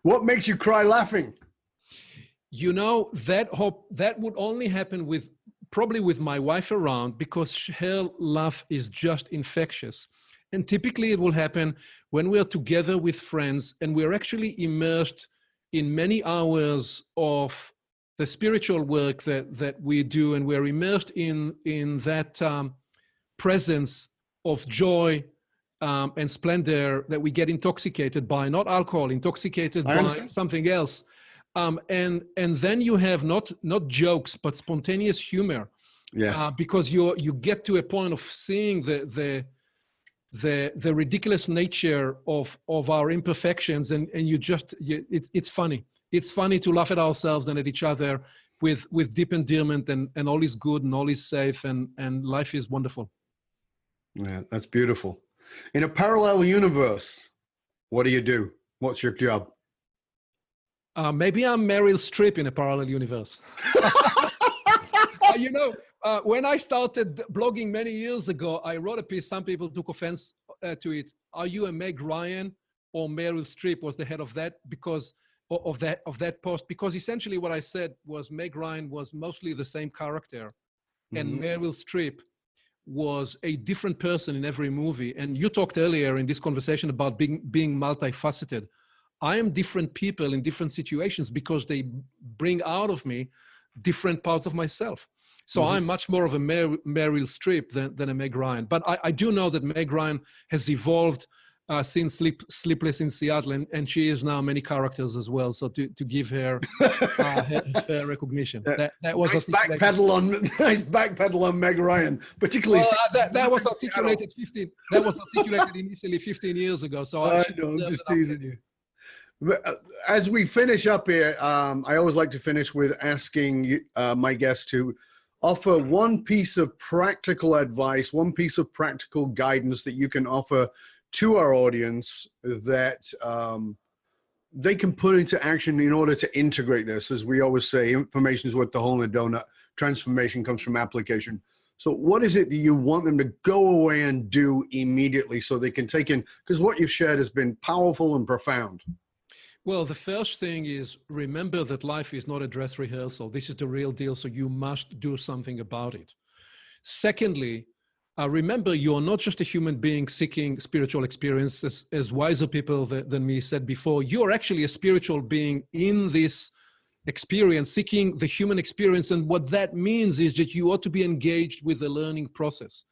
What makes you cry laughing? That would only happen probably with my wife around, because her laugh is just infectious. And typically it will happen when we are together with friends and we're actually immersed in many hours of the spiritual work that we do, and we're immersed in that presence of joy and splendor that we get intoxicated by, not alcohol, intoxicated by something else. And then you have not jokes, but spontaneous humor. Yes. Because you get to a point of seeing the ridiculous nature of our imperfections, and it's funny. It's funny to laugh at ourselves and at each other with deep endearment, and all is good and all is safe, and life is wonderful. Yeah, that's beautiful. In a parallel universe, what do you do? What's your job? Maybe I'm Meryl Streep in a parallel universe. When I started blogging many years ago, I wrote a piece. Some people took offense to it. Are you a Meg Ryan or Meryl Streep? Was the head of that because of that post? Because essentially what I said was Meg Ryan was mostly the same character, and Meryl Streep was a different person in every movie. And you talked earlier in this conversation about being multifaceted. I am different people in different situations because they bring out of me different parts of myself. So I'm much more of a Meryl Streep than a Meg Ryan. But I do know that Meg Ryan has evolved since Sleepless in Seattle, and she is now many characters as well. So to give her her recognition, that was nice backpedal on Meg Ryan, particularly. Well, that was articulated initially 15 years ago. So I know, I'm just teasing you. As we finish up here, I always like to finish with asking my guests to offer one piece of practical advice, one piece of practical guidance that you can offer to our audience that they can put into action in order to integrate this? As we always say, information is worth the hole in the donut. Transformation comes from application. So what is it that you want them to go away and do immediately so they can take in? Because what you've shared has been powerful and profound. Well, the first thing is remember that life is not a dress rehearsal. This is the real deal, so you must do something about it. Secondly, remember you're not just a human being seeking spiritual experience, as wiser people than me said before. You're actually a spiritual being in this experience, seeking the human experience. And what that means is that you ought to be engaged with the learning process.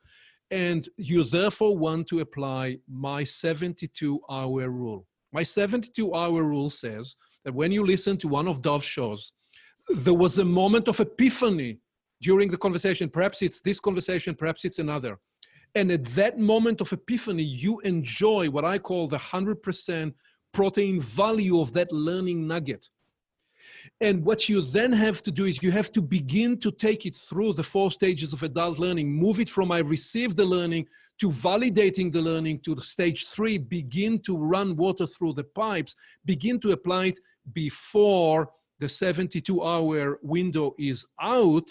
And you therefore want to apply my 72-hour rule. My 72-hour rule says that when you listen to one of Dov's shows, there was a moment of epiphany during the conversation. Perhaps it's this conversation, perhaps it's another. And at that moment of epiphany, you enjoy what I call the 100% protein value of that learning nugget. And what you then have to do is you have to begin to take it through the 4 stages of adult learning, move it from I received the learning to validating the learning to the stage 3, begin to run water through the pipes, begin to apply it before the 72-hour window is out,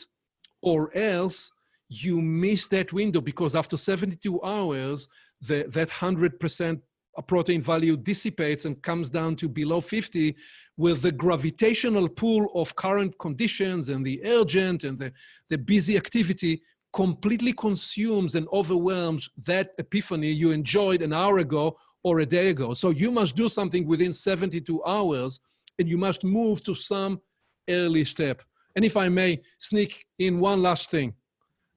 or else you miss that window, because after 72 hours, that 100% protein value dissipates and comes down to below 50, with the gravitational pull of current conditions and the urgent and the busy activity completely consumes and overwhelms that epiphany you enjoyed an hour ago or a day ago. So you must do something within 72 hours, and you must move to some early step. And if I may sneak in one last thing,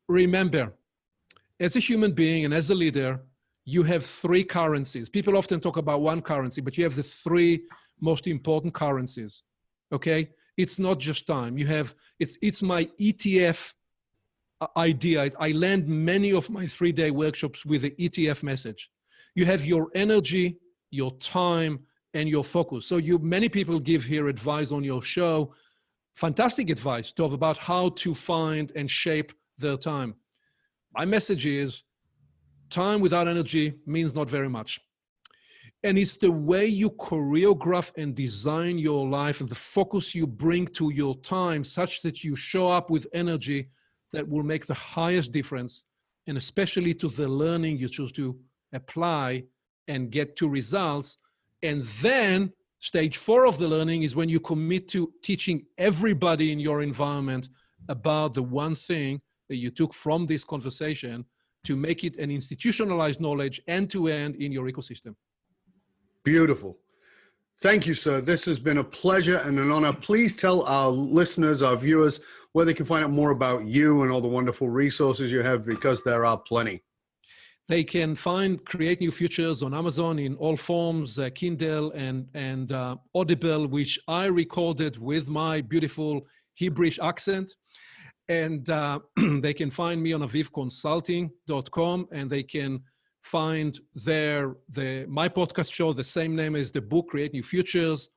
remember, as a human being and as a leader, you have 3 currencies. People often talk about one currency, but you have the 3 most important currencies, okay? It's not just time. You have, it's my ETF idea. I land many of my 3-day workshops with the ETF message. You have your energy, your time, and your focus. So many people give here advice on your show, fantastic advice, Tov, about how to find and shape their time. My message is, time without energy means not very much. And it's the way you choreograph and design your life and the focus you bring to your time such that you show up with energy that will make the highest difference, and especially to the learning you choose to apply and get to results. And then stage 4 of the learning is when you commit to teaching everybody in your environment about the one thing that you took from this conversation to make it an institutionalized knowledge end-to-end in your ecosystem. Beautiful. Thank you, sir. This has been a pleasure and an honor. Please tell our listeners, our viewers, where they can find out more about you and all the wonderful resources you have, because there are plenty. They can find Create New Futures on Amazon in all forms, Kindle and Audible, which I recorded with my beautiful Hebrewish accent. And they can find me on avivconsulting.com, and they can find there my podcast show, the same name as the book, Create New Futures.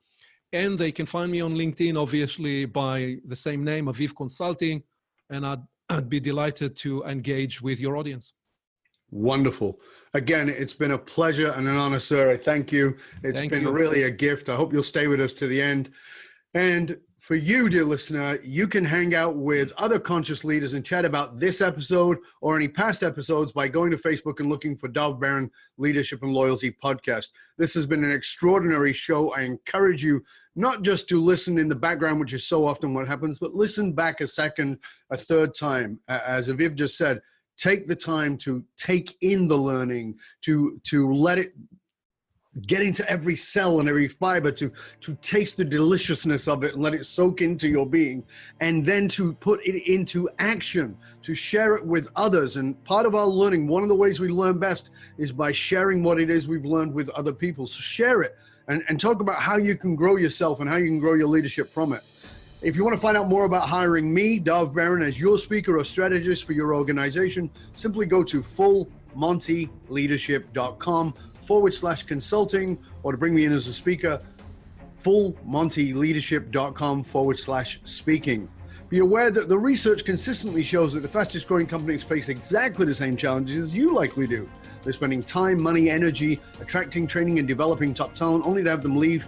And they can find me on LinkedIn, obviously, by the same name, Aviv Consulting. And I'd be delighted to engage with your audience. Wonderful. Again, it's been a pleasure and an honor, sir. I thank you. It's been really a gift. I hope you'll stay with us to the end. And for you, dear listener, you can hang out with other conscious leaders and chat about this episode or any past episodes by going to Facebook and looking for Dov Baron Leadership and Loyalty Podcast. This has been an extraordinary show. I encourage you not just to listen in the background, which is so often what happens, but listen back a second, a third time. As Aviv just said, take the time to take in the learning, to let it get into every cell and every fiber, to taste the deliciousness of it and let it soak into your being, and then to put it into action, to share it with others. And part of our learning, one of the ways we learn best is by sharing what it is we've learned with other people. So share it and talk about how you can grow yourself and how you can grow your leadership from it. If you want to find out more about hiring me, Dov Baron, as your speaker or strategist for your organization, simply go to fullmontyleadership.com/consulting, or to bring me in as a speaker, fullmontyleadership.com/speaking. Be aware that the research consistently shows that the fastest growing companies face exactly the same challenges as you likely do. They're spending time, money, energy, attracting, training, and developing top talent only to have them leave.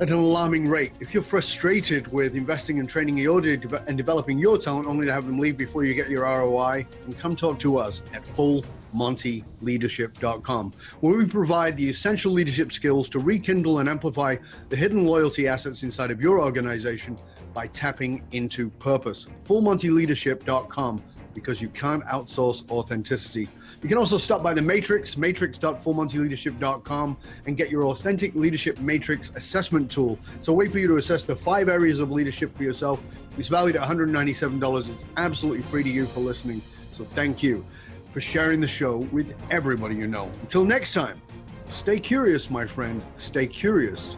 at an alarming rate. If you're frustrated with investing and training your and developing your talent only to have them leave before you get your ROI, then come talk to us at fullmontyleadership.com, where we provide the essential leadership skills to rekindle and amplify the hidden loyalty assets inside of your organization by tapping into purpose. fullmontyleadership.com, because you can't outsource authenticity. You can also stop by the Matrix, matrix.fullmontyleadership.com, and get your Authentic Leadership Matrix assessment tool. So wait for you to assess the 5 areas of leadership for yourself. It's valued at $197. It's absolutely free to you for listening. So thank you for sharing the show with everybody you know. Until next time, stay curious, my friend. Stay curious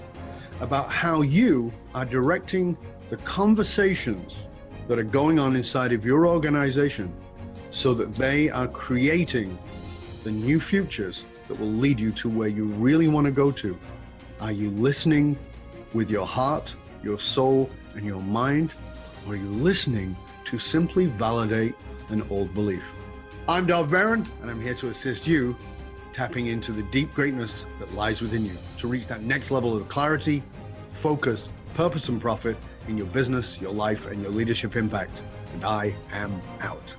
about how you are directing the conversations that are going on inside of your organization so that they are creating the new futures that will lead you to where you really want to go to. Are you listening with your heart, your soul, and your mind? Or are you listening to simply validate an old belief? I'm Dov Barron, and I'm here to assist you tapping into the deep greatness that lies within you to reach that next level of clarity, focus, purpose, and profit in your business, your life, and your leadership impact. And I am out.